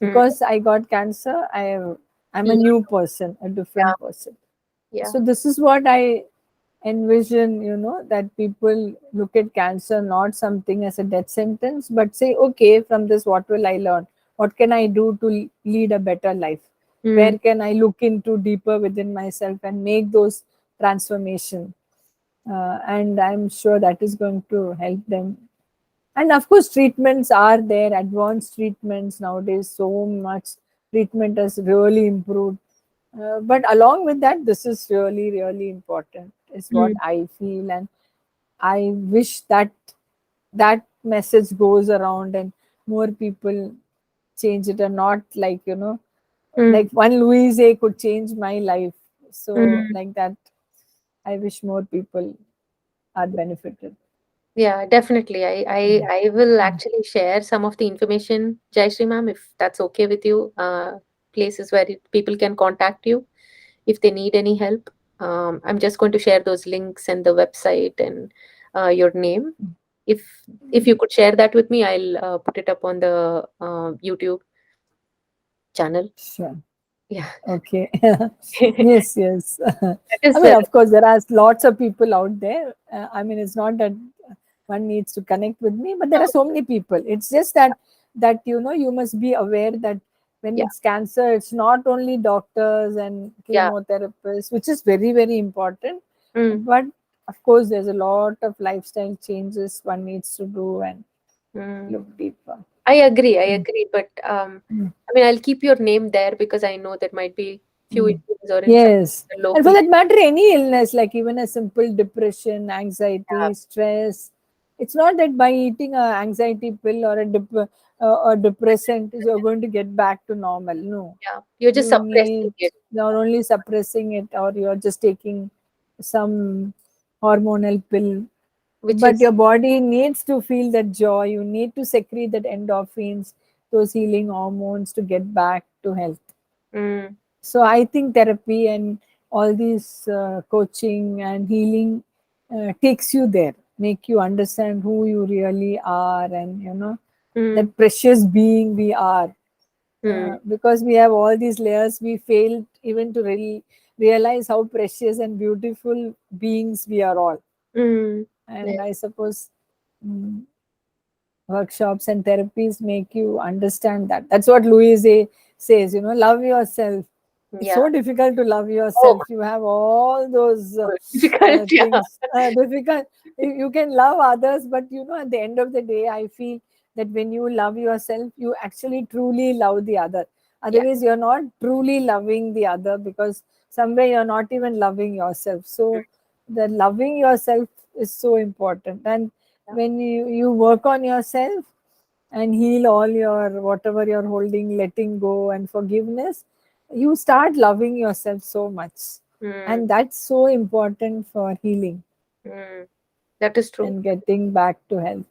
because I got cancer. I'm a new person, a Yeah, different person. yeah. So this is what I envision, that people look at cancer not something as a death sentence, but say, okay, from this, what will I learn? What can I do to lead a better life? Mm, Where can I look into deeper within myself and make those transformation? And I'm sure that is going to help them. And of course, treatments are there, advanced treatments nowadays. So much treatment has really improved. But along with that, this is really important, is what mm, I feel. And I wish that that message goes around and more people change it, and not like, mm, like one Louise Hay could change my life. So, mm. like that, I wish more people are benefited. Yeah, definitely. I will actually share some of the information, Jaishree ma'am, if that's okay with you. Places where people can contact you if they need any help. I'm just going to share those links and the website and your name. If you could share that with me, I'll put it up on the YouTube channel. Sure. Yeah. Okay. That Yes. I is mean, of course, there are lots of people out there. I mean, it's not that one needs to connect with me, but there are so many people. It's just that you must be aware that when yeah, it's cancer, it's not only doctors and yeah. chemotherapists, which is very important. Mm, But of course, there's a lot of lifestyle changes one needs to do and look mm. deeper. I Mm. agree, but Mm. I mean, I'll keep your name there because I know there might be few Mm. issues or in some Yes. And for local. that matter, any illness, like even a simple depression, Yeah, anxiety, stress, it's not that by eating a anxiety pill or a depressant you're going to get back to normal. No, yeah. You're just you suppressing need, it, you're only suppressing it, or you're just taking some hormonal pill. which But is your body needs to feel that joy. You need to secrete that endorphins, those healing hormones, to get back to health. mm, So I think therapy and all these coaching and healing takes you there, make you understand who you really are, and mm, that precious being we are. mm, Because we have all these layers, we failed even to really realize how precious and beautiful beings we are all. mm. And Yeah, I suppose mm, workshops and therapies make you understand that. That's what Louise Hay says, love yourself. It's yeah. so difficult to love Oh, yourself. You have all those difficult. Yeah. things. Difficult. You can love others, but at the end of the day, I feel that when you love yourself, you actually truly love the other. Yeah. Otherwise, you're not truly loving the other, because somewhere you're not even loving yourself. So, the loving yourself is so important. And Yeah. when you work on yourself and heal all your whatever you're holding, letting go and forgiveness, you start loving yourself so much. Mm, And that's so important for healing mm. That is true. and getting back to health.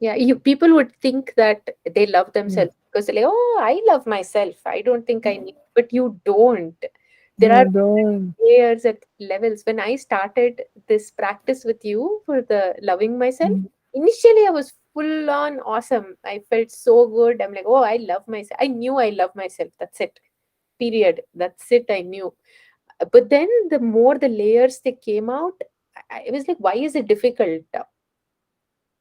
Yeah, people would think that they love Mm. themselves because they're like, oh, I love myself. I don't think I need, but you don't. There are You don't. layers at levels. When I started this practice with you for the loving myself, Mm. initially I was full on awesome. I felt so good. I'm like, oh, I love myself. I knew I love myself. That's it. Period. That's it. I knew. But then the more the layers they came out, I was like, why is it difficult?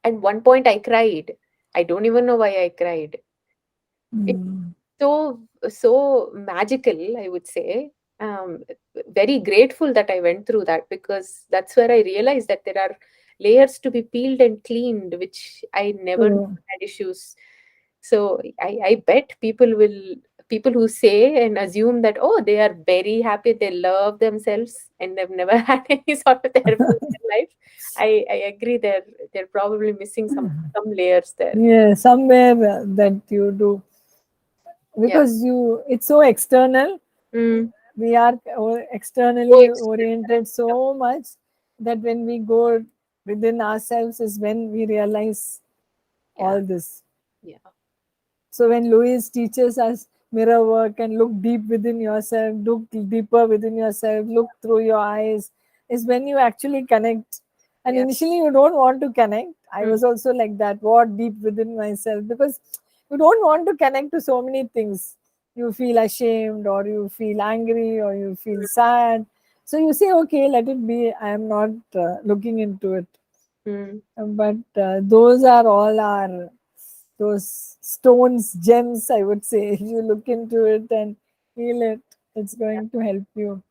At one point, I cried. I don't even know why I cried. It's Mm. so magical, I would say. Very grateful that I went through that because that's where I realized that there are layers to be peeled and cleaned, which I never True. had issues. So I bet people who say and assume that, oh, they are very happy, they love themselves and they've never had any sort of therapy in their life. I agree they're probably missing some layers there. Yeah, somewhere that you do, Yeah. because you it's so external. Mm. We are So externally extreme. oriented so much that when we go within ourselves is when we realize Yeah. all this. Yeah. So when Louise teaches us mirror work and look deep within yourself, look deeper within yourself, look through your eyes, is when you actually connect. And Yeah. initially you don't want to connect. I Mm. was also like that, what deep within myself, because you don't want to connect to so many things. You feel ashamed, or you feel angry, or you feel sad. So you say, okay, let it be. I am not looking into it. Mm. But those are all our those stones, gems, I would say. If you look into it and feel it, it's Yeah. going to help you.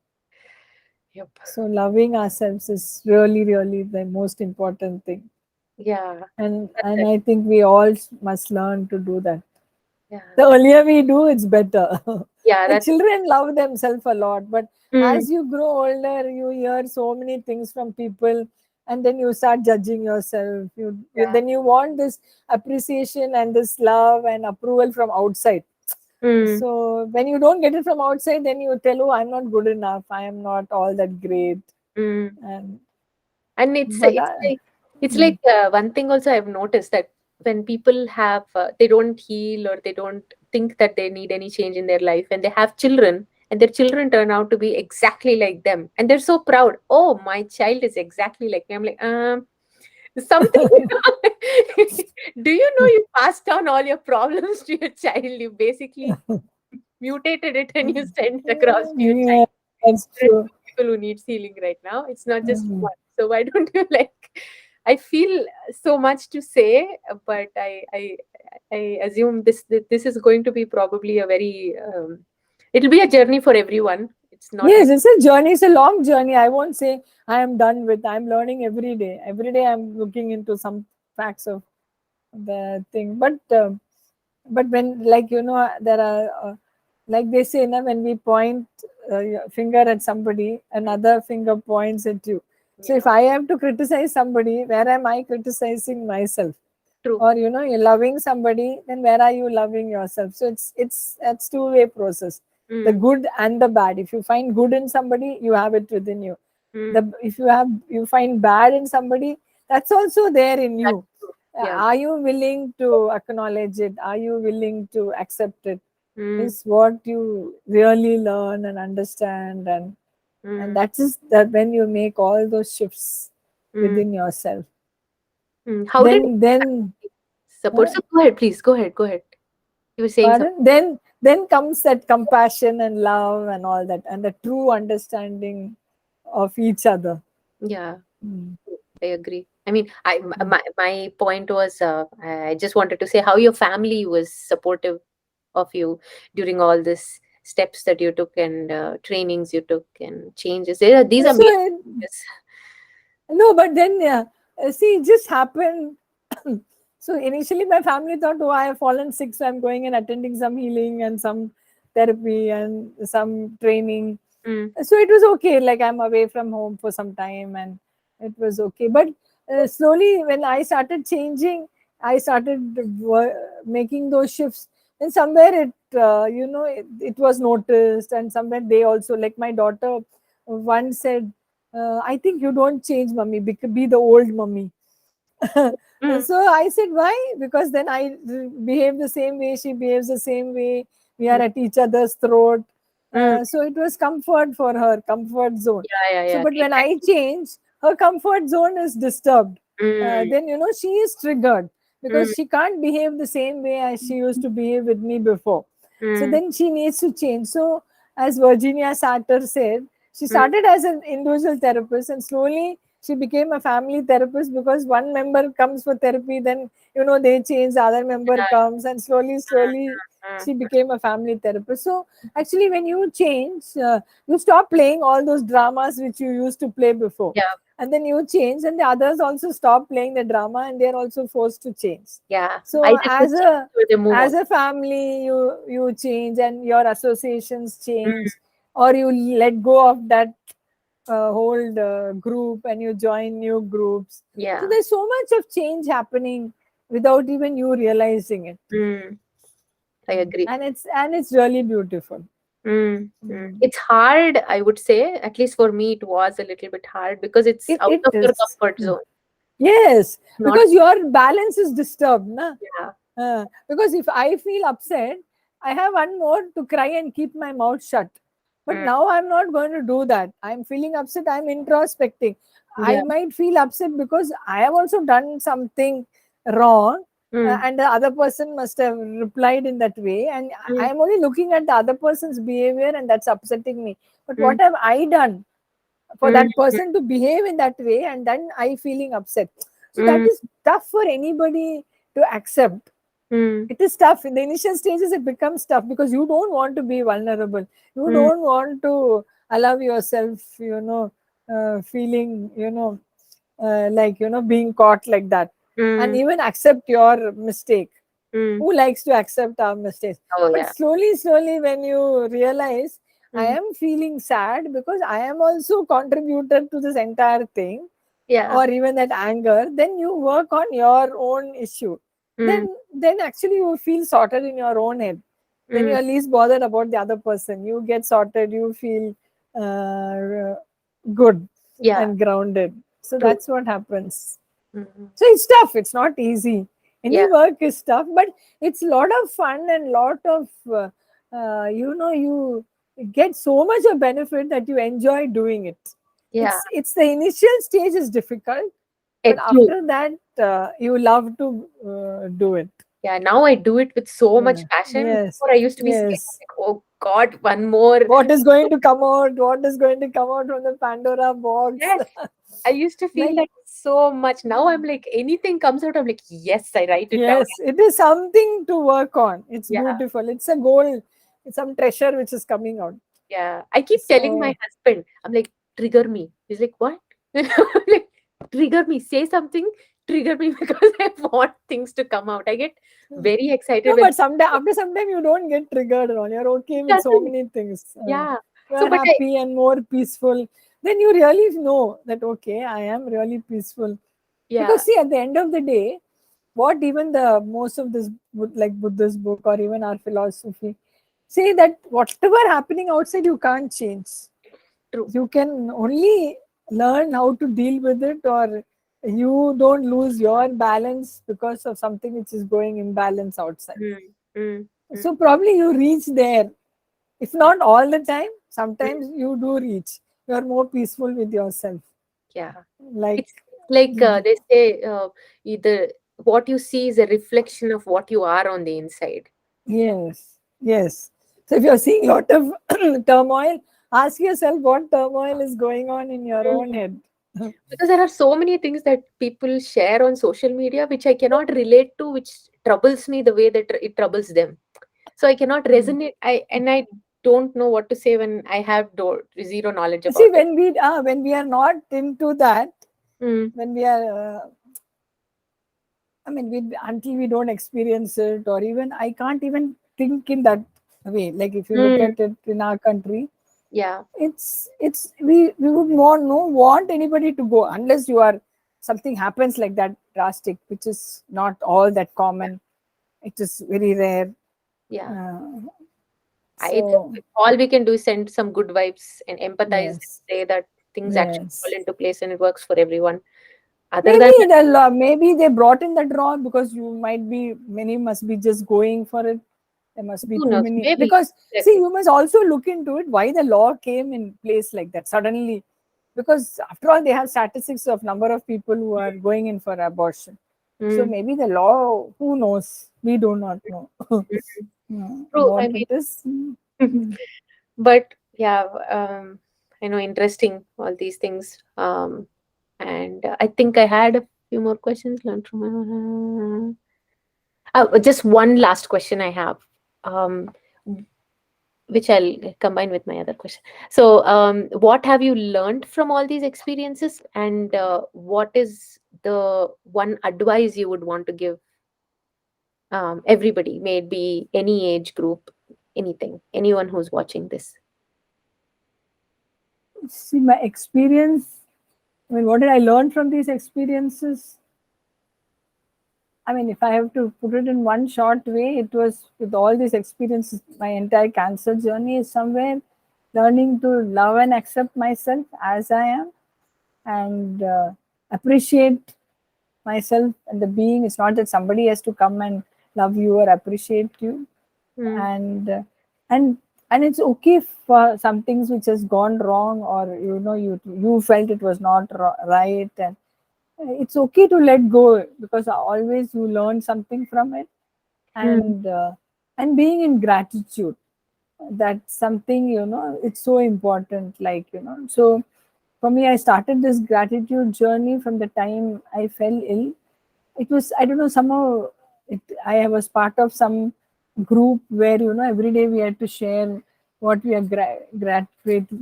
Yep. So loving ourselves is really, really the most important thing. Yeah. That's And right. I think we all must learn to do that. Yeah. The earlier we do, it's better. Yeah. Like That's. children love themselves a lot, but Mm. as you grow older, you hear so many things from people, and then you start judging yourself. Yeah. Then you want this appreciation and this love and approval from outside. Mm. So when you don't get it from outside, then you tell, "Oh, I'm not good enough. I am not all that great." Mm. And And but it's like one thing also I've noticed that when people have they don't heal or they don't think that they need any change in their life, and they have children and their children turn out to be exactly like them and they're so proud. Oh, my child is exactly like me. I'm like, something. Do you know you passed down all your problems to your child? You basically mutated it and you sent it across to your child. yeah, that's There are true. two people who needs healing right now. It's not just Mm. one. So why don't you like? I feel so much to say, but I assume this is going to be probably a very it'll be a journey for everyone. It's not Yes, like. it's a journey. It's a long journey. I won't say I am done with. I'm learning every day. Every day I'm looking into some facts of the thing. But when, like, there are like they say, na, when we point your finger at somebody, another finger points at you. So Yeah, if I have to criticize somebody, where am I criticizing myself? true. Or you're loving somebody, then where are you loving yourself? So it's two-way process, the Mm, good and the bad. If you find good in somebody, you have it within you. mm, The if you find bad in somebody, that's also there in that's you. true. Yeah. Are you willing to acknowledge it? Are you willing to accept it? Mm, Is what you really learn and understand. And mm, that is that when you make all those shifts mm, within yourself, mm. How did it then support? uh, So go ahead, please. Go ahead. Go ahead. You were saying something. pardon, then comes that compassion and love and all that, and the true understanding of each other. Yeah. Mm. I agree. I mean, Mm. my point was, I just wanted to say how your family was supportive of you during all this steps that you took and trainings you took and changes. These are So major changes. no, but then see, it just happened. So initially, my family thought, oh, I have fallen sick, so I'm going and attending some healing and some therapy and some training. Mm, So it was okay. Like I'm away from home for some time, and it was okay. But slowly, when I started changing, I started making those shifts. And somewhere it was noticed, and somewhere they also, like my daughter once said, I think you don't change, mummy, be the old mummy. mm, So I said, why? Because then I behave the same way, she behaves the same way, we are mm, at each other's throat. mm. So it was comfort for her, comfort zone. Yeah, yeah, So, yeah. but when I Exactly. change, her comfort zone is disturbed. Mm, Then, she is triggered mm, because she can't behave the same way as she used to behave with me before. So mm, then she needs to change. So, as Virginia Satter said, she mm. started as an individual therapist and slowly she became a family therapist, because one member comes for therapy, then they change, the other member Yeah, comes, and slowly she became a family therapist. So actually, when you change, you stop playing all those dramas which you used to play before. yeah. and then you change, and the others also stop playing the drama, and they're also forced to change. Yeah. So Either they change or they move on. as a family, you change, and your associations Mm, change, or you let go of that whole group and you join new groups. So yeah. there's so much of change happening without even you realizing it. Mm, I agree. And it's really beautiful. Mm, mm. Mm. It's hard, I would say. At least for me, it was a little bit hard because it's out It of your is. comfort Mm. zone. Yes, Not, because your balance is disturbed, na? yeah. Because if I feel upset, I have one more to cry and keep my mouth shut. But Mm, now I'm not going to do that. I'm feeling upset, I'm introspecting. yeah. I might feel upset because I have also done something wrong, Mm, and the other person must have replied in that way. And mm, I'm only looking at the other person's behavior, and that's upsetting me. But mm, what have I done for mm, that person to behave in that way, and then I feeling upset? So that mm, is tough for anybody to accept. mm, It is tough in the initial stages. It becomes tough because you don't want to be vulnerable, you mm, don't want to allow yourself, feeling, like, being caught like that, and mm, even accept your mistake. mm. Who likes to accept our mistakes? Oh, But yeah. slowly when you realize, I Mm, am feeling sad because I am also contributed to this entire thing, yeah. or even that anger, then you work on your own issue. Mm, Then actually you feel sorted in your own head. Then mm, you're least bothered about the other person. You get sorted, you feel good yeah. and grounded. So True. that's what happens. Mm, So it's tough, it's not easy. Any yeah. work is tough, but it's a lot of fun and lot of you get so much of benefit that you enjoy doing it. Yeah. It's the initial stage is difficult, but True. after that, you love to do it. Yeah. Now I do it with so much Yeah. passion. Yes, Before I used to be scared. yes. Like, oh God, one more. What is going to come out? What is going to come out from the Pandora box? Yes. I used to feel Like, that so much. Now I'm like, anything comes out, I'm like, yes, I write it down. yes, it is something to work on. It's Yeah. beautiful. It's a goal. It's some treasure which is coming out. Yeah. I keep telling my So, husband, I'm like, trigger me. He's like, what? I'm like, trigger me. Say something, trigger me because I want things to come out. I get very excited no, when but sometime after some time you don't get triggered at all. You're okay it with so doesn't. many things. Yeah. You So, are but I, happy and more peaceful. Then you really know that okay, I am really peaceful. yeah. Because see, at the end of the day, what even the most of this like Buddhist book or even our philosophy say that whatever happening outside you can't change. True. You can only learn how to deal with it, or you don't lose your balance because of something which is going imbalance outside. Mm, mm, mm, So probably you reach there. If mm, not all the time, mm. sometimes you do reach. You are more peaceful with yourself. Yeah. Like It's like you, they say, either what you see is a reflection of what you are on the inside. yes, yes. So if you're seeing a lot of turmoil, ask yourself what turmoil is going on in your Mm. own head. Because there are so many things that people share on social media which I cannot relate to, which troubles me the way that it troubles them. So I cannot resonate. I don't know what to say when I have zero knowledge See, about it. when we are not into that, Mm, when we are I mean, until we don't experience it, or even I can't even think in that way. Like if you look mm, at it in our country, yeah. it's we would want no want anybody to go unless you are something happens like that drastic, which is not all that Yeah. common. It is very rare. Yeah. Uh, I so all we can do is send some good vibes and empathize and yes, say that things actually fall yes. into place and it works for everyone. Other Maybe than that, maybe they brought in the draw because you might be many must be just going for it. There must be who too knows? many Maybe. because see, Exactly. you must also look into it why the law came in place like that suddenly, because after all they have statistics of number of people who are going in for abortion. So Mm, maybe the law, who knows? We do not know. mm. True. What I it is. mean, but yeah, I know, interesting all these things. And I think I had a few more questions. Learn from just one last question I have. Um, which I'll combine with my other question. So, what have you learned from all these experiences, and what is the one advice you would want to give everybody, may it be any age group, anything, anyone who's watching this? See, my experience, I mean, what did I learn from these experiences? I mean, if I have to put it in one short way, it was with all these experiences, my entire cancer journey is somewhere learning to love and accept myself as I am, and appreciate myself and the being. It's not that somebody has to come and love you or appreciate you, Mm, and and and it's okay for some things which has gone wrong, or you felt it was not right, and it's okay to let go, because always you learn something from it, mm, and being in gratitude, that's something, it's so important, like, so for me, I started this gratitude journey from the time I fell ill. It was, I don't know, somehow I was part of some group where, every day we had to share what we are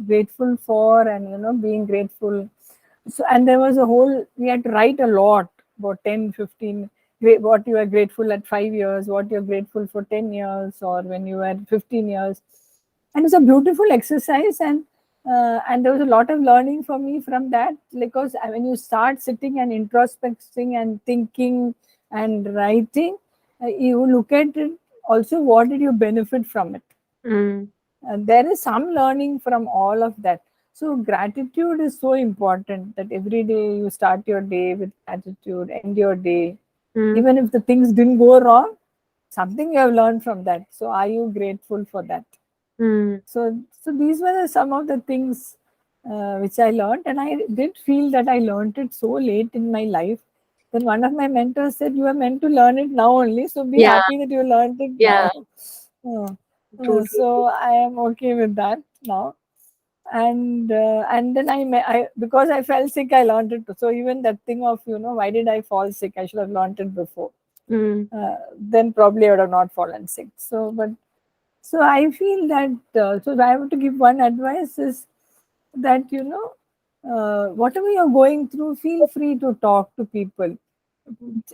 grateful for, and being grateful. So, and there was a whole, we had to write a lot, about 10, 15, what you are grateful at 5 years, what you're grateful for 10 years, or when you were 15 years. And it's a beautiful exercise, and there was a lot of learning for me from that, because when you start sitting and introspecting and thinking and writing, you look at it also, what did you benefit from it. mm, There is some learning from all of that. So gratitude is so important, that every day you start your day with gratitude, end your day, mm, even if the things didn't go wrong, something you have learned from that. So are you grateful for that? mm, So these were some of the things which I learned, and I did feel that I learned it so late in my life. Then one of my mentors said, "You are meant to learn it now only, so be yeah, happy that you learned it yeah, now." Uh, true, true, so true. I am okay with that now. And then I because I fell sick, I learned it. So even that thing of, why did I fall sick? I should have learned it before. Mm, Then probably I would have not fallen sick. So I feel that, so if I have to give one advice, is that, whatever you're going through, feel free to talk to people.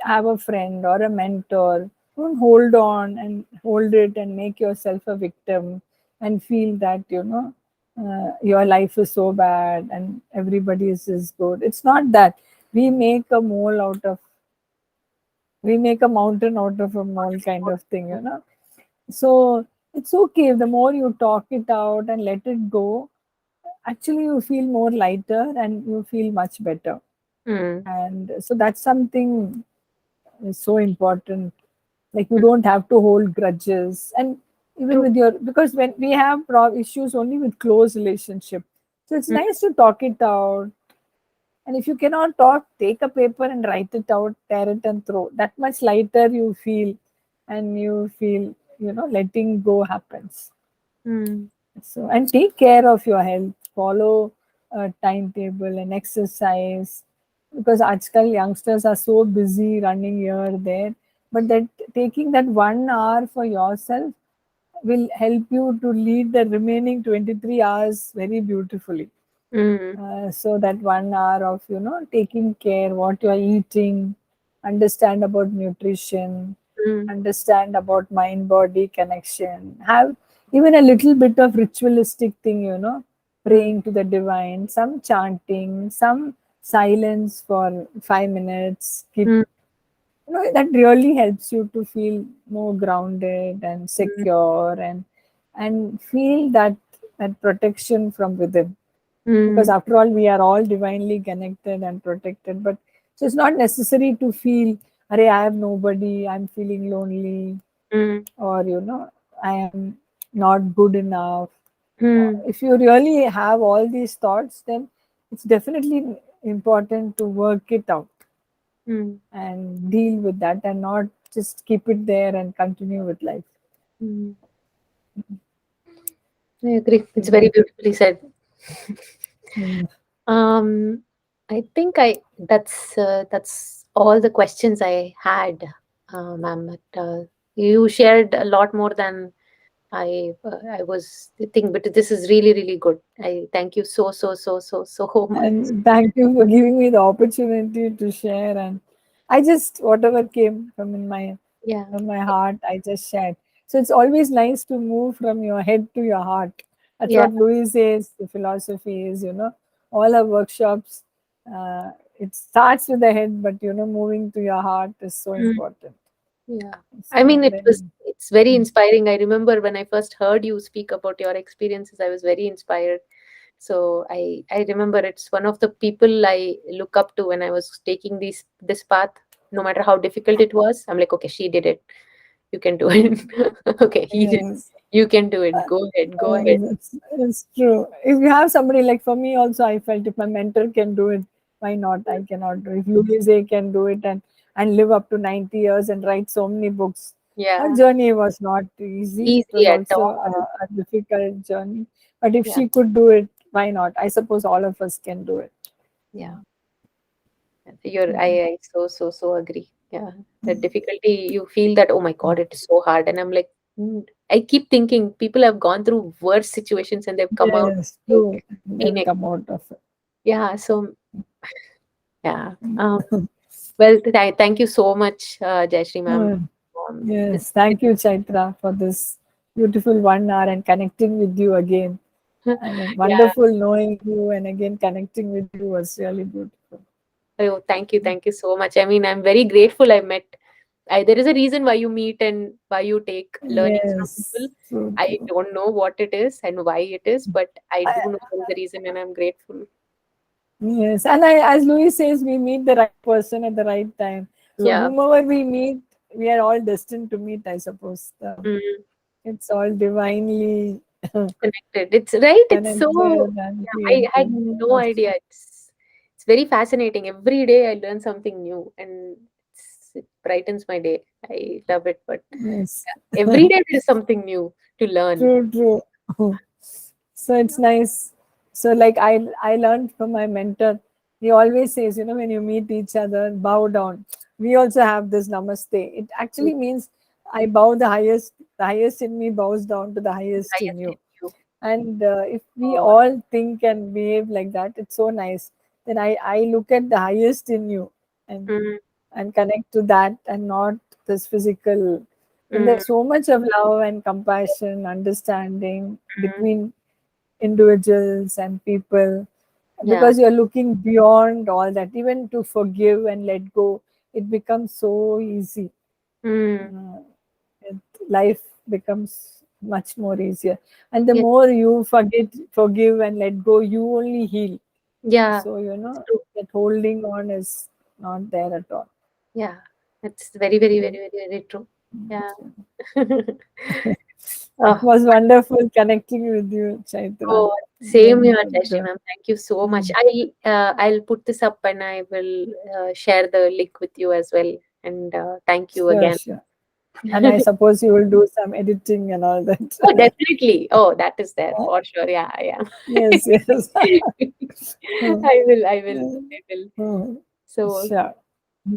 Have a friend or a mentor. Don't hold on and hold it and make yourself a victim and feel that, your life is so bad and everybody is good. It's not that. We make a mole out of, we make a mountain out of a mole, kind of thing. So it's okay. The more you talk it out and let it go, actually you feel more lighter and you feel much better. mm, And so that's something is so important. Like, you mm, don't have to hold grudges, and even true. with your, because when we have issues only with close relationship, so it's Mm, nice to talk it out. And if you cannot talk, take a paper and write it out, tear it and throw. That much lighter you feel, and you feel, letting go happens. mm, So, and take care of your health. Follow a timetable and exercise, because આજકાલ youngsters are so busy running here there. But that, taking that 1 hour for yourself will help you to lead the remaining 23 hours very beautifully. mm, So that 1 hour of, taking care what you are eating, understand about nutrition, mm, understand about mind body connection, have even a little bit of ritualistic thing, mm, praying to the divine, some chanting, some silence for 5 minutes, keep, mm, that really helps you to feel more grounded and mm, secure, and feel that protection from within. Because mm, after all, we are all divinely connected and protected. But so it's not necessary to feel, "Arey, I have nobody, I'm feeling lonely," mm, or, "I am not good enough." mm, If you really have all these thoughts, then it's definitely important to work it out mm, and deal with that, and not just keep it there and continue with life. mm. I agree. So It's very that, beautifully said. mm, Um, I think that's all the questions I had, ma'am. But, you shared a lot more than I was thinking, but this is really really good. I thank you so much. And thank you for giving me the opportunity to share. And I just, whatever came Yeah, from my heart, I just shared. So it's always nice to move from your head to your heart. That's yeah. what Louise says. The philosophy is, all our workshops. It starts with the head, but moving to your heart is so Mm. important. Yeah. So I mean, then, it's very inspiring. I remember when I first heard you speak about your experiences, I was very inspired. So I remember it's one of the people I look up to when I was taking this path. No matter how difficult it was, I'm like, okay, she did it. You can do it. Okay, he did. yes. You can do it. Go ahead. Go ahead. It's true. If you have somebody like for me, also, I felt if my mentor can do it, why not? I cannot do it. If Louise Hay can do it and live up to 90 years and write so many books. Her Yeah. journey was not easy. It was Easy at also all. a difficult journey. But if Yeah. she could do it, why not? I suppose all of us can do it. Yeah. I so agree. Yeah. The difficulty you feel that, oh my God, it is so hard. And I'm like, I keep thinking people have gone through worse situations and they've come out Yes, like true. They'll phoenix. come out of it. Yeah. So yeah. Well, thank you so much, Jayashree ma'am. Mm. This, Yes, thank you, Chaitra, for this beautiful 1 hour and connecting with you again. And yeah. wonderful knowing you and again connecting with you was really beautiful. Oh, thank you so much. I mean, I'm very grateful I met. There is a reason why you meet and why you take learnings from Yes, people. true, I true. don't know what it is and why it is, but I do know there is a reason, and I'm grateful. Yes, and as Louis says, we meet the right person at the right time. So Yeah. whomever we meet, we are all destined to meet, I suppose. Mm. It's all divinely Connected. It's right. It's so. connected and Yeah, I had created. no idea. It's very fascinating. Every day I learn something new, and it brightens my day. I love it. But Yes. every day there is something new to learn. True, true. So it's nice. So like I learned from my mentor. He always says, when you meet each other, bow down. We also have this namaste. It Mm. actually means I bow the highest. The highest in me bows down to the highest in Highest in you. you. And if we Oh, all think and behave like that, it's so nice. Then I look at the highest in you and mm, connect to that and not this physical. And mm, there's so much of love and compassion, understanding mm. between individuals and people Yeah. because you're looking beyond all that. Even to forgive and let go, it becomes so easy. Mm. Uh, it, life becomes much more easier. And the Yeah. more you forgive, and let go, you only heal. Yeah. So, It's true. that holding on is not there at all. Yeah. It's very, very, very, very, very true. Yeah. It Oh, was wonderful connecting with you, Chaitra. oh, same Very here, Jayashree good. ma'am. Thank you so much. Mm. I'll put this up and I will share the link with you as well. And thank you Sure, again. sure. And I suppose you will do some editing and all Oh, that. definitely. Oh, that is there for sure. Yeah, I am. Yes, yes. Mm, I will. I will. mm, I will. mm. So Sure.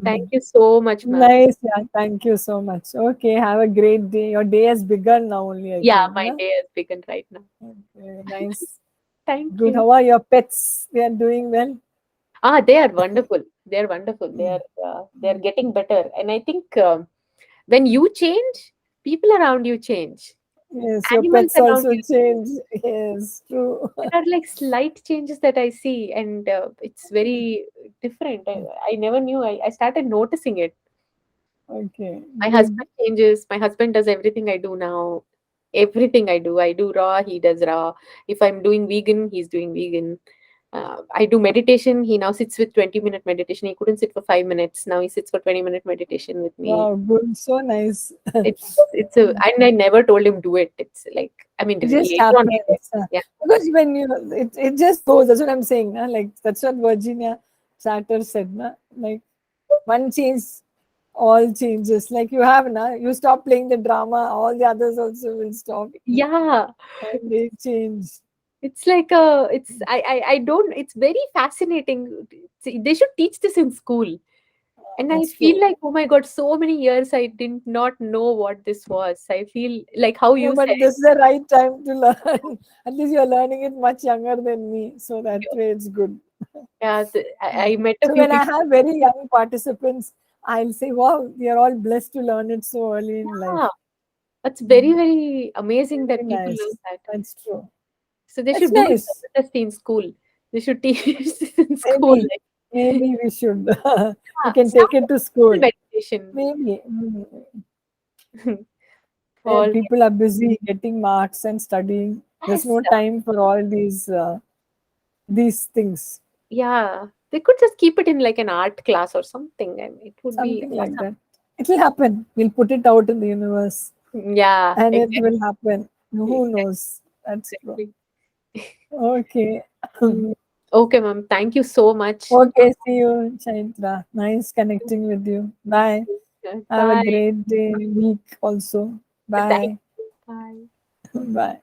thank Mm. you so much, ma'am. Nice. Yeah, thank you so much. Okay, have a great day. Your day has begun now only, I Yeah, think. my No? day has begun right now. Okay, nice. Thank Good. you. How are your pets? They are doing well? Ah, they are wonderful. They are wonderful. Mm. They are getting better. And I think when you change, people around you change. Yes, your Animals pets around also you change. change. Yes, true. There are like slight changes that I see, and it's very different. I never knew. I started noticing it. Okay, My good. husband changes. My husband does everything I do now. Everything I do raw, he does raw. If I'm doing vegan, he's doing vegan. I do meditation. He now sits with 20-minute meditation. He couldn't sit for 5 minutes. Now he sits for 20-minute meditation with me. Wow, good. So nice. It's a, and I never told him do it. It's like, I mean, It just later on he did. happens. Yeah. Because when it just goes. That's what I'm saying. Like that's what Virginia Satter said. Like one change, all changes. Like you have you stop playing the drama, all the others also will stop Yeah. and they change. It's like I don't, it's very fascinating. See, they should teach this in school. And I That's feel true. like, oh my God, so many years I did not know what this was. I feel like how No, you but said. this is the right time to learn. At least you're learning it much younger than me, so that way it's good. Yeah, I met a So few when I people. have very young participants, I'll say, "Wow, they are all blessed to learn it so early in life." Yeah, that's very, Mm, very amazing very that people learn nice. that. That's true. So they That's should do it nice. honestly in school. They should teach this in school. Maybe, Like, maybe we should. We yeah, can some take it to simple school. meditation. Maybe. Where All people are busy getting marks and studying. There's yes, no time for all these things. yeah. They could just keep it in like an art class or something. I mean, it would be Something like awesome. that. It will happen. We'll put it out in the universe Yeah, and it exactly. will happen. Who knows? That's true. Exactly. Okay. Mm. Okay, ma'am. Thank you so much. Okay. See you, Chaitra. Nice connecting with you. Bye. Have a Bye. great day, week also. Thank Bye. you. Bye. Bye.